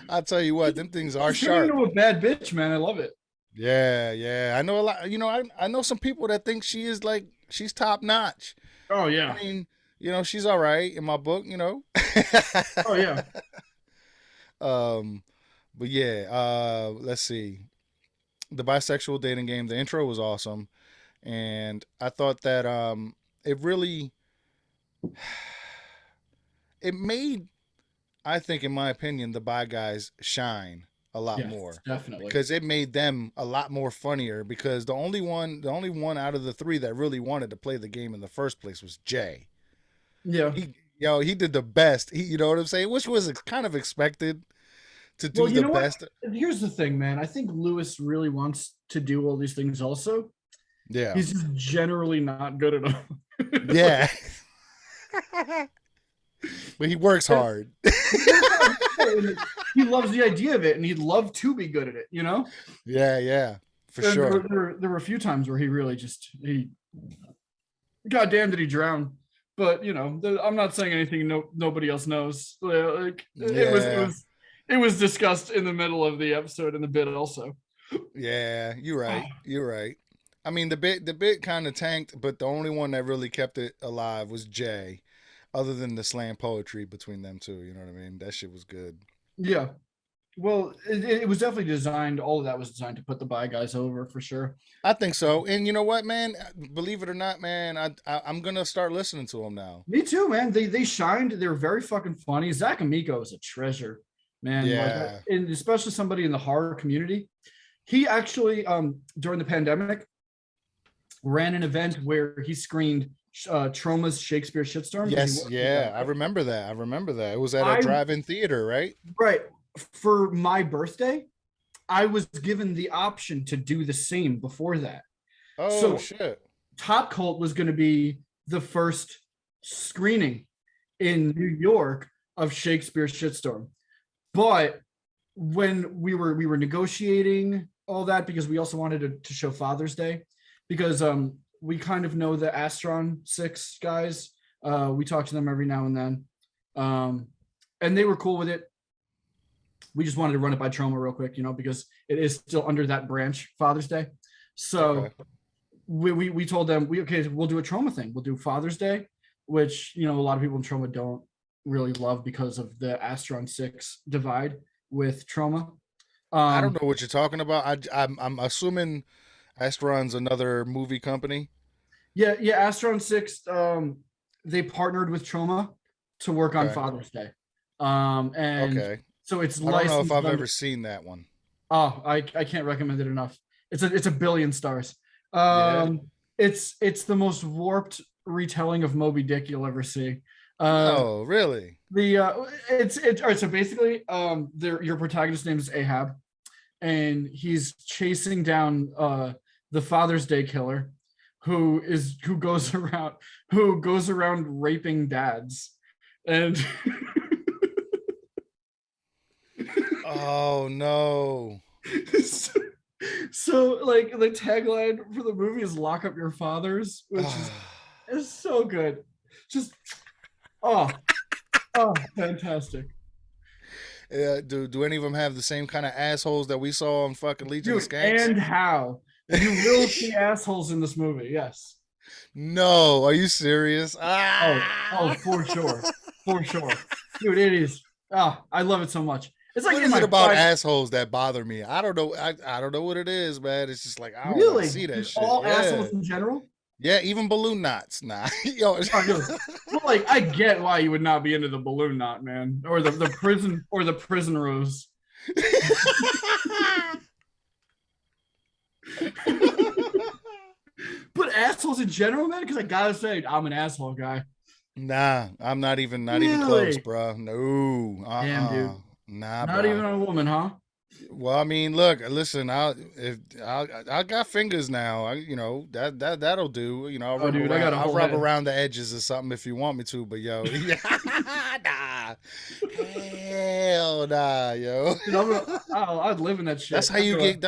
I'll tell you what, them things are sharp. You're a bad bitch, man. I love it. Yeah. I know a lot. I know some people that think she's top notch. Oh yeah. I mean, she's all right in my book. Oh yeah. But yeah. Let's see. The bisexual dating game. The intro was awesome, and I thought that it made, I think, in my opinion, the bi guys shine a lot more. Definitely. Because it made them a lot more funnier, because the only one out of the 3 that really wanted to play the game in the first place was Jay. Yeah. He did the best. You know what I'm saying? Which was kind of expected to do the best. Here's the thing, man. I think Lewis really wants to do all these things also. Yeah. He's just generally not good enough. Yeah. But he works hard. He loves the idea of it, and he'd love to be good at it, Yeah, for sure. There were a few times where he really goddamn did he drown. But I'm not saying anything nobody else knows. It was discussed in the middle of the episode in the bit also. Yeah, you're right. I mean, the bit kind of tanked, but the only one that really kept it alive was Jay. Other than the slam poetry between them 2, you know what I mean? That shit was good. Yeah. Well, it was definitely designed. All of that was designed to put the bi guys over for sure. I think so. And you know what, man? Believe it or not, man, I'm gonna start listening to them now. Me too, man. They shined. They're very fucking funny. Zach Amico is a treasure, man. Yeah. And especially somebody in the horror community. He actually, during the pandemic, ran an event where he screened Troma's Shakespeare Shitstorm. Yes, yeah, I remember that. I remember that. It was at a I drive-in theater, right? right for my birthday, I was given the option to do the same before that. Oh So shit. Top Cult was going to be the first screening in New York of Shakespeare's Shitstorm. But when we were negotiating all that, because we also wanted to show Father's Day, because we kind of know the Astron 6 guys. We talk to them every now and then. And they were cool with it. We just wanted to run it by Troma real quick, because it is still under that branch, Father's Day. So Okay. we told them, we'll do a Troma thing. We'll do Father's Day, which, a lot of people in Troma don't really love because of the Astron 6 divide with Troma. I don't know what you're talking about. I'm assuming Astron's another movie company. Yeah, Astron 6, they partnered with Troma to work on Okay. Father's Day. And Okay. so it's I don't know if licensed I've under. ever seen that one. Oh, I can't recommend it enough. It's a billion stars. Yeah. It's the most warped retelling of Moby Dick you'll ever see. No, really. The it's all right. So basically, your protagonist's name is Ahab, and he's chasing down the Father's Day killer, who goes around raping dads, and Oh no. so like the tagline for the movie is "Lock up your fathers," which is so good. Just oh fantastic. Yeah, do any of them have the same kind of assholes that we saw on fucking Legion of Dude, Skanks? and how you will see assholes in this movie? Yes. No, are you serious? For sure, dude. It is. I love it so much. It's like What in is my it about five. assholes that bother me? I don't know. I don't know what it is, man. It's just like I don't want to Really, see that just shit. all Yeah, assholes in general. yeah. Even balloon knots. Nah, yo. Oh, dude. But like, I get why you would not be into the balloon knot, man, or the prison rose. But assholes in general, man, because I gotta say, I'm an asshole guy. Nah, I'm not even close, Really? bro. No, Damn, dude. nah, Not even bro. a woman, huh? Well, I mean, look, listen, I got fingers now. That'll do. Oh, dude, I got a I'll whole rub head. around the edges or something if you want me to. But yo, nah, hell nah, yo. Dude, I'd live in that shit. That's how you get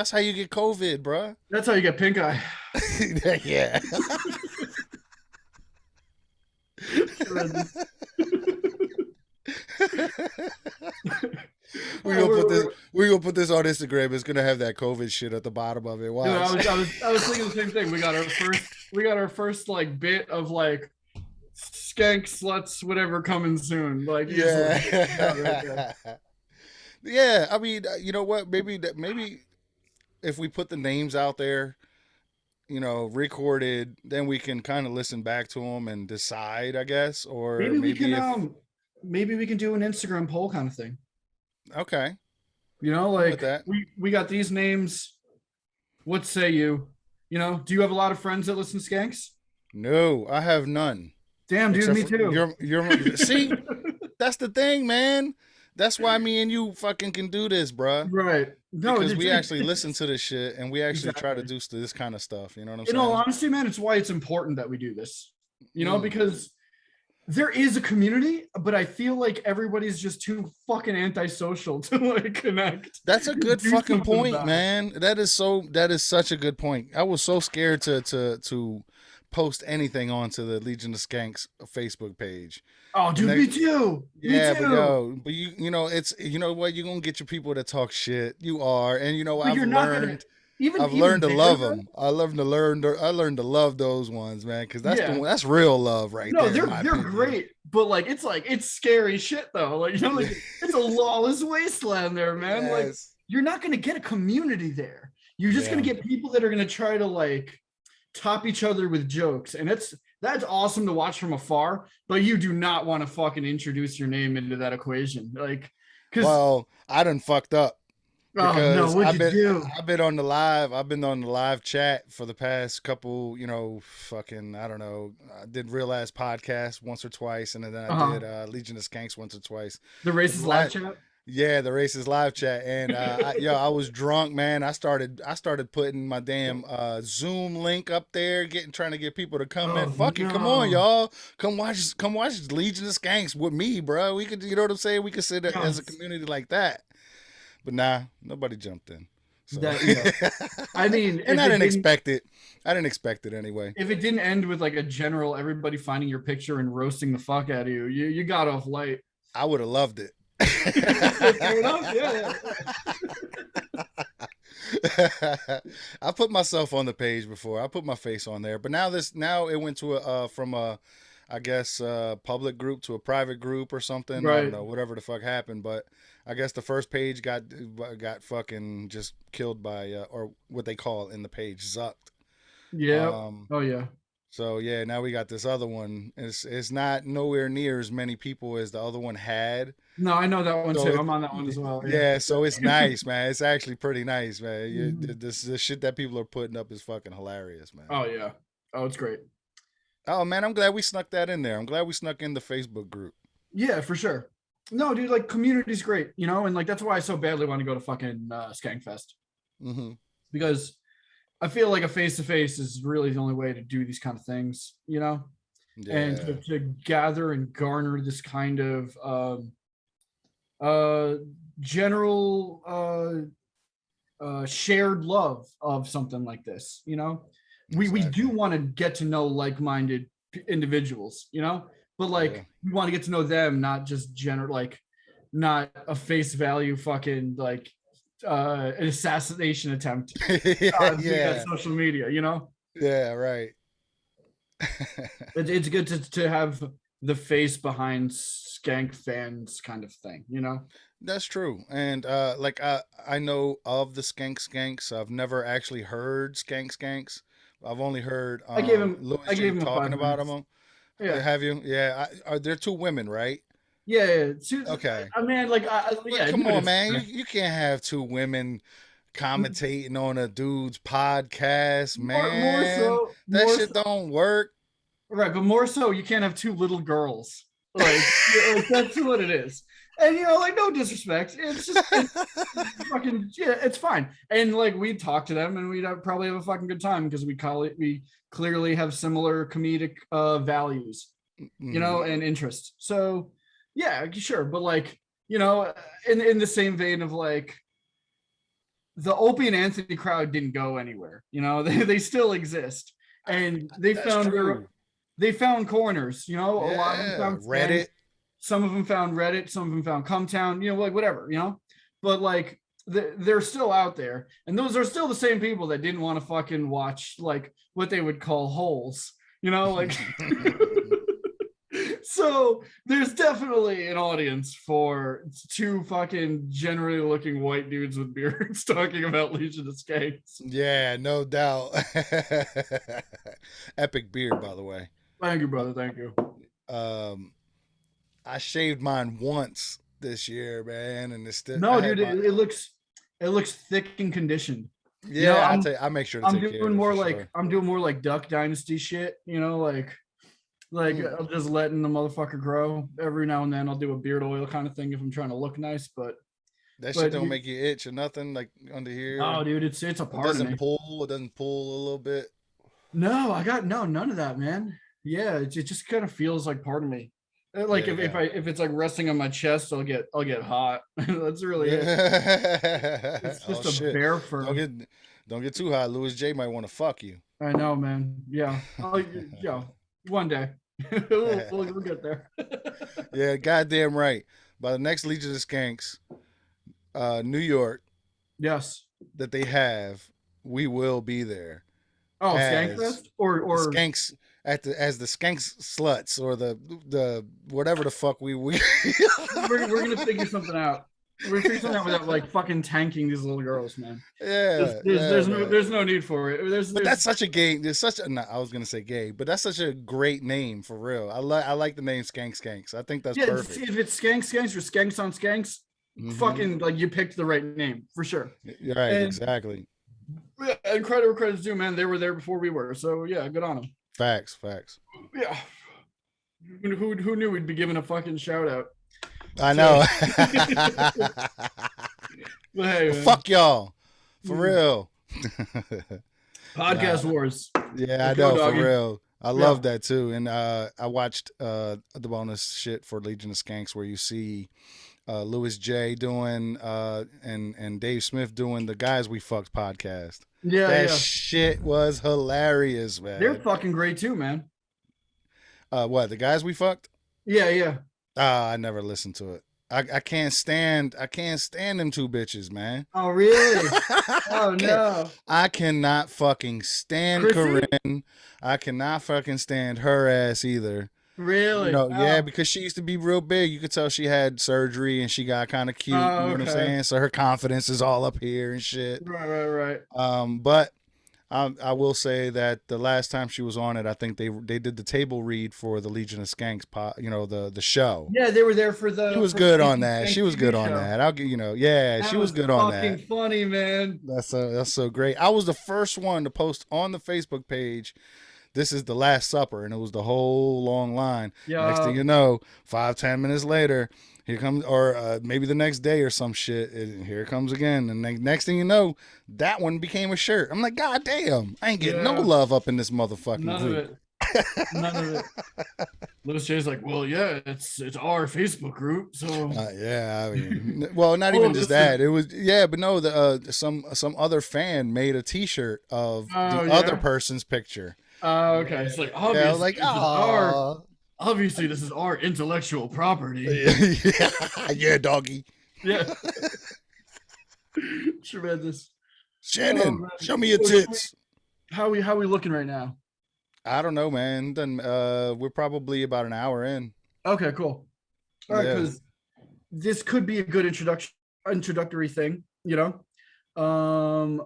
COVID, bro. That's how you get pink eye. Yeah. We gonna put this on Instagram. It's gonna have that COVID shit at the bottom of it. Dude, Watch. I was thinking the same thing. We got our first like bit of like skank sluts whatever coming soon. Like Yeah. Yeah. I mean, you know what? Maybe if we put the names out there, recorded, then we can kind of listen back to them and decide, I guess. Or maybe we maybe can if maybe we can do an Instagram poll kind of thing. okay, I'm with Like that. we got these names. What say you? Do you have a lot of friends that listen to skanks? No, I have none. Damn, dude, Except me for too. you're see, that's the thing, man. That's why me and you fucking can do this, bruh. Right. No, Because we actually listen to this shit and we actually try to exactly. do this kind of stuff. You know what I'm In all saying? honesty, man, it's why it's important that we do this. Mm. Because there is a community, but I feel like everybody's just too fucking antisocial to like connect. That's a good Do fucking something point, about it. man. That is such a good point. I was so scared to post anything onto the Legion of Skanks Facebook page. Oh, And dude, me too. Me yeah, too. but it's what, you're gonna get your people to talk shit. You are, and But you're not gonna I've even learned to there love though. them. I learned to love those ones, man, because Yeah. that's real love right No, there, in my they're opinion. great, but like it's scary shit though. Like like it's a lawless wasteland there, man. Like Yes. you're not gonna get a community there. You're just gonna Yeah. get people that are gonna try to like top each other with jokes, and that's awesome to watch from afar. But you do not want to fucking introduce your name into that equation, like because Well, I done fucked up. Oh no, because what'd you do? I've been on the live chat for the past couple, fucking, I don't know. I did Real Ass Podcast once or twice, and then I did Uh-huh. Legion of Skanks once or twice. The But racist live la- chat? yeah, the racist live chat, and I was drunk, man. I started putting my damn Zoom link up there, trying to get people to come in. Oh Fuck it, come on, no. y'all, come watch Legion of Skanks with me, bro. We could, you know what I'm saying? We could sit as a Yes. community like that. But nah, nobody jumped in. So, That yeah. I mean, and I didn't expect it. I didn't expect it anyway. if it didn't end with like a general everybody finding your picture and roasting the fuck out of you, you got off light. I would have loved it. Fair enough. Yeah. I put myself on the page before. I put my face on there, but now it went to from a, I guess, public group to a private group or something. I don't Right. know, whatever the fuck happened, but I guess the first page got fucking just killed by or what they call in the page zucked. Yeah. Um, Oh yeah. so yeah, now we got this other one. It's not nowhere near as many people as the other one had. No, I know that one So too. it, I'm on that one as well. Yeah. yeah, so it's nice, man. It's actually pretty nice, man. Mhm. This shit that people are putting up is fucking hilarious, man. Oh yeah. Oh, it's great. Oh man, I'm glad we snuck that in there. I'm glad we snuck in the Facebook group. Yeah, for sure. No, dude, like community's great, and like that's why I so badly want to go to fucking Skankfest Mm-hmm. because I feel like a face to face is really the only way to do these kind of things, and Yeah, to gather and garner this kind of uh, general shared love of something like this. We do exactly. want to get to know like-minded individuals, but Yeah. like we want to get to know them, not just general, like not a face value fucking like an assassination attempt Yeah, via yeah, social media. yeah, right. It's good to have the face behind skank fans kind of thing. That's true. And like I know of the Skanks. I've never actually heard Skanks. I've only heard Louis I J gave him a talking about 5 minutes. them. Yeah. Have you? Yeah. Are there two women, right? Yeah, yeah. Okay. I mean, like, But yeah, come you would on, man. expect You can't have two women commentating on a dude's podcast, more man. so, That more shit so, don't work. right? But more so, you can't have two little girls. Like that's what it is. And like, no disrespect, it's fucking yeah, it's fine. And like, we'd talk to them, and we'd probably have a fucking good time because we clearly have similar comedic values, Hmm. and interests. So yeah, sure. But like, in the same vein of like the Opie and Anthony crowd didn't go anywhere. They still exist, and That's true. they found corners. A lot of them Yeah. found Skank. Reddit. Some of them found Reddit. Some of them found Cumtown. Like whatever. But like they're still out there, and those are still the same people that didn't want to fucking watch like what they would call holes. Like. So there's definitely an audience for two fucking generally looking white dudes with beards talking about Legion of Skanks. Yeah, no doubt. Epic beard, by the way. Thank you, brother. Thank you. Um, I shaved mine once this year, man, and it's still I No, had dude, my it looks thick and conditioned. You know, yeah. I make sure to I'm take care doing of it for more like sure. Duck Dynasty shit. Like Mm, I'm just letting the motherfucker grow. Every now and then I'll do a beard oil kind of thing if I'm trying to look nice. But that shit but don't make you itch or nothing like under no, here. dude, it's a It part of doesn't me. pull. It doesn't pull a little bit. No, I got no none of that, man. Yeah, it just kind of feels like part of me. Like Yeah, if it's like resting on my chest, I'll get hot. That's really it. yeah. It's Oh just a shit! bear Don't fur. get don't get too hot. Louis J might want to fuck you. I know, man. Yeah. Oh, yeah. One day we'll get there. Yeah, goddamn right. By the next Legion of Skanks, New York, Yes. that they have, we will be there Oh, as Skankfest or the Skanks as the Skanks sluts or the whatever the fuck we we're gonna figure something out. We're gonna figure something out without like fucking tanking these little girls, man. There's yeah, there's, yeah, there's no man. there's no need for it. But that's such a gay. There's such a. No, I was gonna say gay, but that's such a great name for real. I like the name Skanks. I think that's Yeah. perfect. If it's skanks or skanks on skanks, fucking like you picked the right name for sure. Right, exactly. And credit where credit's due, man. They were there before we were, so yeah, good on them. Facts. Yeah. Who knew we'd be giving a fucking shout out? I know. But hey, fuck y'all, for real. Podcast wars. Yeah, I know, for real. I love that too. And I watched the bonus shit for Legion of Skanks where you see Louis J doing and Dave Smith doing the Guys We Fucked podcast. Yeah, that shit was hilarious, man. They're fucking great too, man. What, the Guys We Fucked? Yeah. I never listened to it. I can't stand them two bitches, man. Oh really? Oh no. I cannot fucking stand Chrissy? Corinne. I cannot fucking stand her ass either. Really? Yeah, because she used to be real big. You could tell she had surgery and she got kind of cute. You know what I'm saying? So her confidence is all up here and shit. Right. But I will say that the last time she was on it, I think they did the table read for the Legion of Skanks, the show. Yeah, they were there for the. She was good on that. She was good on that. I'll get she was good on that. Fucking funny, man. That's so great. I was the first one to post on the Facebook page. This is the Last Supper, and it was the whole long line. Yeah. Next thing you know, 5-10 minutes later, here comes, or maybe the next day or some shit. Here it comes again, and next thing you know, that one became a shirt. I'm like, God damn, I ain't getting no love up in this motherfucking group. None of it. Louis J's like, well, yeah, it's our Facebook group, so yeah. I mean, well, not even just that. It was but no, the some other fan made a T-shirt of the other person's picture. Oh, okay. It's like obviously, obviously this is our intellectual property. Yeah, doggy. Yeah. Tremendous. Shannon, show me your tits. How we looking right now? I don't know, man. Then we're probably about an hour in. Okay, cool. All right, because this could be a good introductory thing, and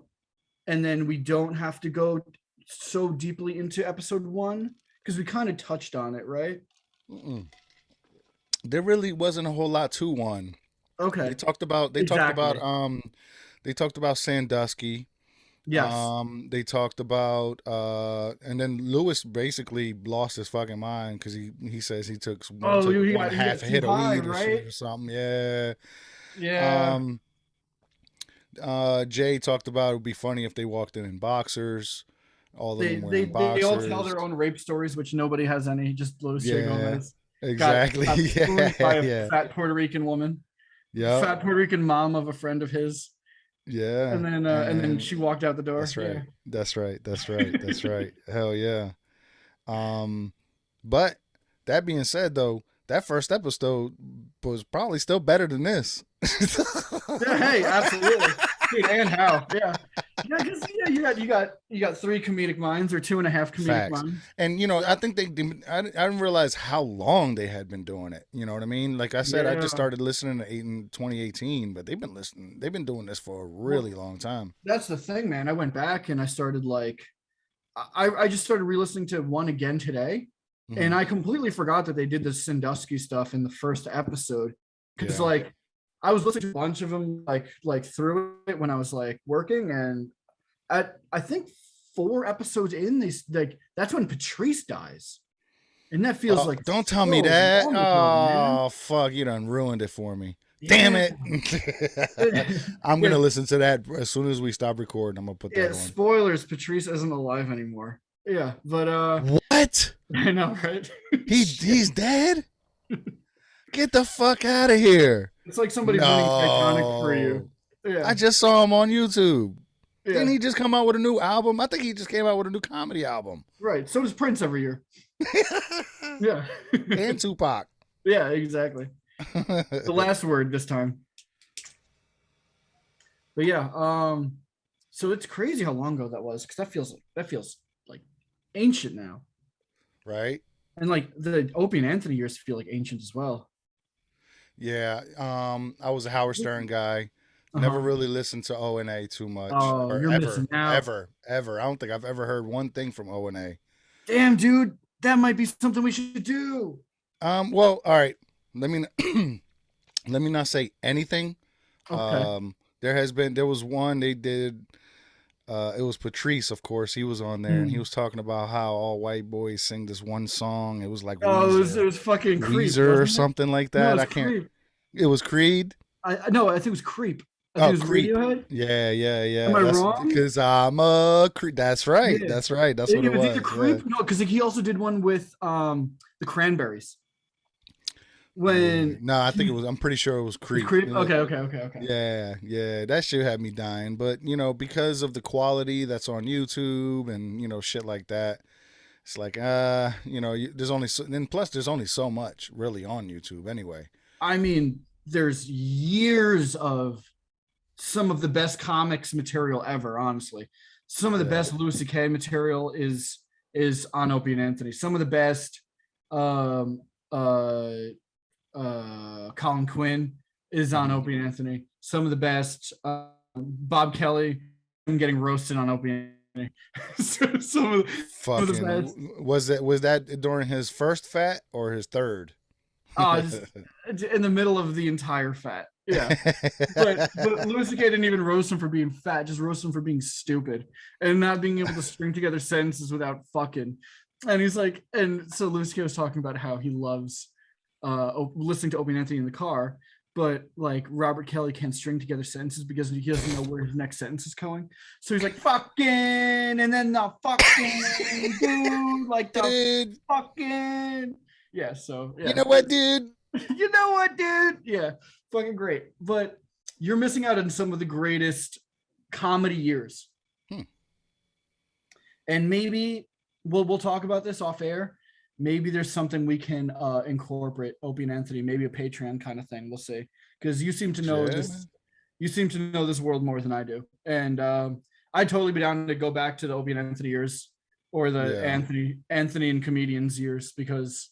then we don't have to go so deeply into episode 1 because we kind of touched on it, right? There really wasn't a whole lot to 1. Okay. They talked about Sandusky. Yes. They talked about and then Lewis basically lost his fucking mind because he says he took one half a hit of weed or something. Yeah. Jay talked about it would be funny if they walked in boxers. All of them wearing boxers. They all tell their own rape stories, which nobody has any. Just Louis J. Gomez. Exactly. By a fat Puerto Rican woman. Yeah. Fat Puerto Rican mom of a friend of his. Yeah. And then she walked out the door. That's right. That's right. Hell yeah. But that being said, though, that first episode was probably still better than this. Hey, absolutely. Dude, and how? Yeah. You got 3 comedic minds or 2.5 comedic minds. And I think I didn't realize how long they had been doing it. You know what I mean? Like I said, I just started listening in 2018, but they've been doing this for a really long time. That's the thing, man. I went back and I started I just started re-listening to 1 again today. Mm-hmm. And I completely forgot that they did the Sandusky stuff in the first episode. Because I was listening to a bunch of them like through it when I was working, and I think 4 episodes in, that's when Patrice dies, and that feels don't tell me that. Oh fuck, you done ruined it for me. Damn it. I'm gonna listen to that as soon as we stop recording. I'm gonna put that on. Spoilers, Patrice isn't alive anymore. Yeah, but what? I know, right? He's dead. Get the fuck out of here. It's like somebody winning Titanic for you. Yeah. I just saw him on YouTube. Yeah. Didn't he just come out with a new album? I think he just came out with a new comedy album. Right. So does Prince every year. Yeah. And Tupac. Yeah, exactly. The last word this time. But yeah, so it's crazy how long ago that was, because that feels like ancient now. Right. And the Opie and Anthony years feel like ancient as well. Yeah, I was a Howard Stern guy. Never really listened to O&A too much. Oh, you're missing out. Ever. I don't think I've ever heard one thing from O&A. Damn, dude, that might be something we should do. Well, all right. Let me let me not say anything. Okay. There was one they did. It was Patrice, of course. He was on there, and he Hmm. was talking about how all white boys sing this one song. It was like Oh, it was fucking Creep, Weezer or wasn't it? something like No, it that. was I can't. Creep. It was Creed. No, I think it was Creep. I think Oh, it was Creep. Radiohead. Yeah, yeah, Am yeah. I That's wrong? because I'm a Creep. That's right. Yeah. That's right. That's what It it was either was. Yeah. Creep. No, because he also did one with the Cranberries. Yeah. When No, I think it he was. I'm pretty sure it was was Creep. Creep. Okay, okay, okay, okay. Yeah, yeah. That shit had me dying. But because of the quality that's on YouTube and shit like that, it's like there's only and plus there's only so much really on YouTube anyway. I mean, there's years of some of the best comics material ever. Honestly, some of the Yeah. best Louis C.K. material is on Opie and Anthony. Some of the best um, uh, Colin Quinn is on Mhm. Opie and Anthony. Some of the best Bob Kelly getting roasted on Opie and Anthony. Some of the best. Was that during his first fat or his third? Just in the middle of the entire fat. Yeah. But Louis C.K. didn't even roast him for being fat, just roast him for being stupid and not being able to string together sentences without fucking. And he's like, and so Louis C.K. was talking about how he loves listening to Opie and Anthony in the car, but like Robert Kelly can't string together sentences because he doesn't know where his next sentence is going. So he's like, fucking, and then the fucking dude, like the Dude, fucking. Yeah, so you yeah. know what, dude? You know what, dude? Yeah, fucking great. But you're missing out on some of the greatest comedy years. Hmm. And maybe we'll talk about this off air. Maybe there's something we can incorporate Opie and Anthony, maybe a Patreon kind of thing. We'll see. Because you seem to know Yeah, this, man. you seem to know this world more than I do. And I'd totally be down to go back to the Opie and Anthony years or the Yeah. Anthony and comedians years because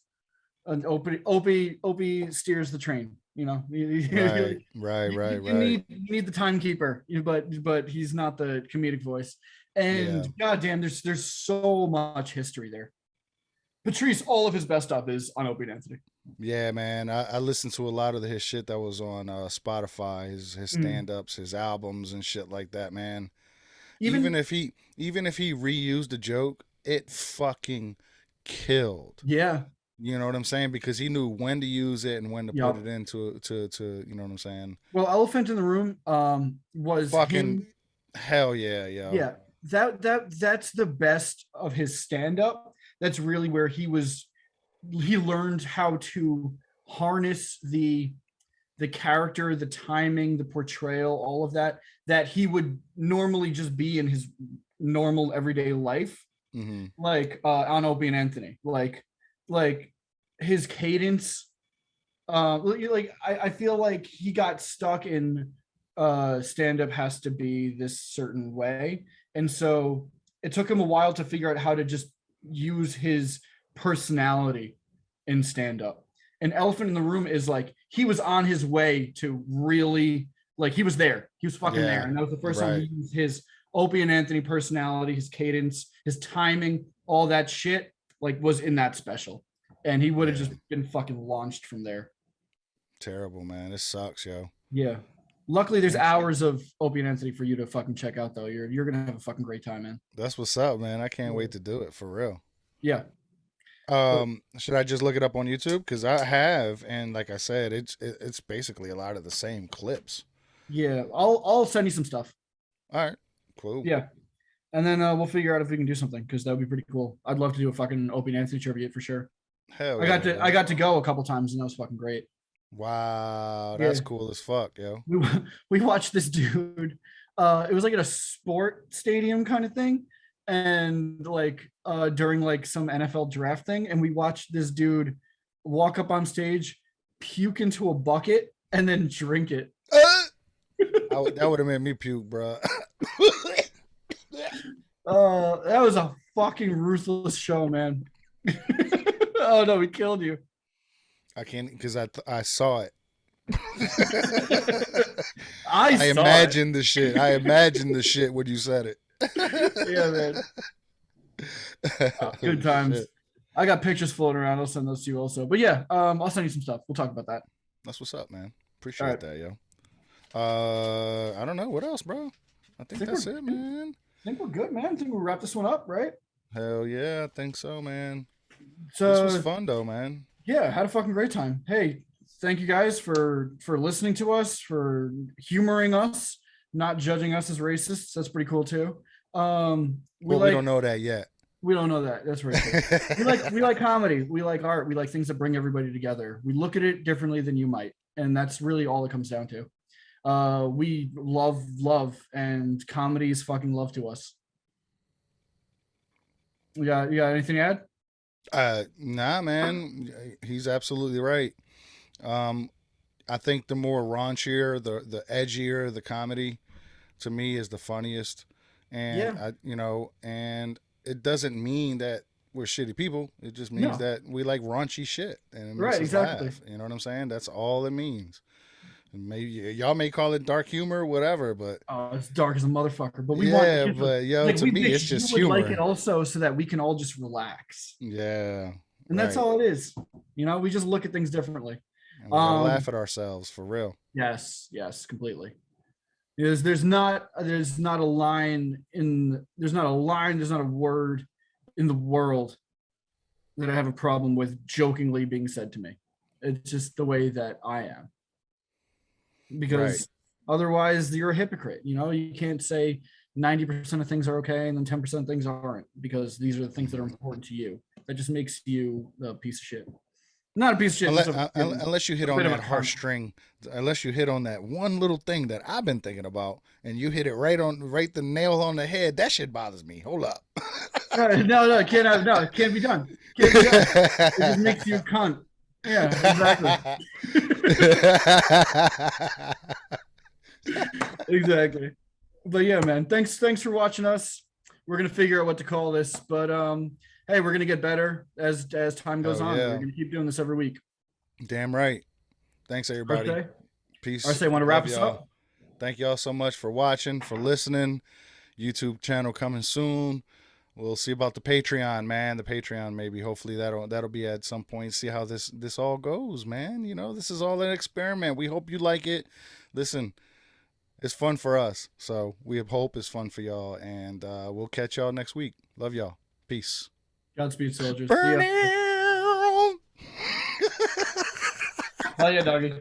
Opie steers the train. You know, Right, right, right, right. you need the timekeeper, but he's not the comedic voice. Yeah. And goddamn, there's so much history there. Patrice, all of his best stuff is on Opie and Anthony. Yeah, man. I listened to a lot of his shit that was on Spotify, his Mm. stand ups, his albums and shit like that, man. Even Even if he even if he reused a joke, it fucking killed. yeah, You know what I'm saying? Because he knew when to use it and when to put yeah. it into to you know what I'm saying? Well, Elephant in the Room was Fucking him. hell yeah, yo. Yeah, that's the best of his stand up. That's really where he learned how to harness the character, the timing, the portrayal, all of that he would normally just be in his normal everyday life, Hmm. like on Opie and Anthony, like his cadence. I feel like he got stuck in stand up has to be this certain way, and so it took him a while to figure out how to just use his personality in stand up. An Elephant in the Room is like he was on his way to really like he was there. He was fucking there. Yeah. And that was the first time Right. he used his Opie and Anthony personality, his cadence, his timing, all that shit, like was in that special. And he would have Yeah. just been fucking launched from there. Terrible, man. This sucks, yo. Yeah. Luckily, there's And hours of Opie and Anthony for you to fucking check out though. You're gonna have a fucking great time, man. that's what's up, man. I can't wait to do it for real. Yeah. But Should I just look it up on YouTube? Because I have, and like I said, it's basically a lot of the same clips. yeah, I'll send you some stuff. All right, cool. Yeah. And then we'll figure out if we can do something because that would be pretty cool. I'd love to do a fucking Opie and Anthony trivia for sure. Hell I got yeah, to yo. I got to go a couple times and that was fucking great. Wow, Yeah. that's cool as fuck, yo. we we watched this dude. It was like at a sport stadium kind of thing, and like during like some NFL draft thing, and we watched this dude walk up on stage, puke into a bucket, and then drink it. That would have made me puke, bro. That was a fucking ruthless show, man. Oh no, we killed you. I can't because I saw it. I I saw it. imagined the shit. I imagined the shit when you said it. Yeah, man. Good Holy times. shit. I got pictures floating around. I'll send those to you also. But yeah, I'll send you some stuff. We'll talk about that. That's what's up, man. Appreciate that, yo. I don't know what else, bro. I think that's it, man. I think we're good, man. I think we'll wrap this one up, right? Hell yeah, I think so, man. So this was fun though, man. Yeah, had a fucking great time. Hey, thank you guys for listening to us, for humoring us, not judging us as racists. That's pretty cool too. We don't know that yet. We don't know that. That's right. we like comedy. We like art. We like things that bring everybody together. We look at it differently than you might, and that's really all it comes down to. We love, and comedy is fucking love to us. You got anything to add? Nah, man. He's absolutely right. I think the more raunchier, the edgier the comedy, to me, is the funniest. And and it doesn't mean that we're shitty people. It just means that we like raunchy shit, and it makes us laugh. You know what I'm saying? That's all it means. And maybe y'all may call it dark humor, whatever, but it's dark as a motherfucker. But to me, it's just humor. Like it also, so that we can all just relax. Yeah, and that's all it is. You know, we just look at things differently. And we gotta laugh at ourselves for real. Yes, completely. There's not a word in the world that I have a problem with jokingly being said to me. It's just the way that I am. Because otherwise you're a hypocrite. You know, you can't say 90% of things are okay and then 10% of things aren't, because these are the things that are important to you. That just makes you a piece of shit. Not a piece of shit. Unless you hit on that heartstring, unless you hit on that one little thing that I've been thinking about, and you hit it right the nail on the head. That shit bothers me. Hold up. No, it can't be done. It just makes you a cunt. Yeah, exactly. Exactly. But yeah, man, thanks for watching us. We're gonna figure out what to call this, but hey, we're gonna get better as time goes on. We're gonna keep doing this every week. Damn right. Thanks, everybody. Okay. Peace. I want to wrap us up. Thank y'all so much for watching, for listening. YouTube channel coming soon. We'll see about the Patreon, man. The Patreon, maybe, hopefully that'll be at some point. See how this all goes, man. You know, this is all an experiment. We hope you like it. Listen, it's fun for us, so we hope it's fun for y'all, and we'll catch y'all next week. Love y'all. Peace. Godspeed, soldiers. Burn See ya. Oh yeah, doggy.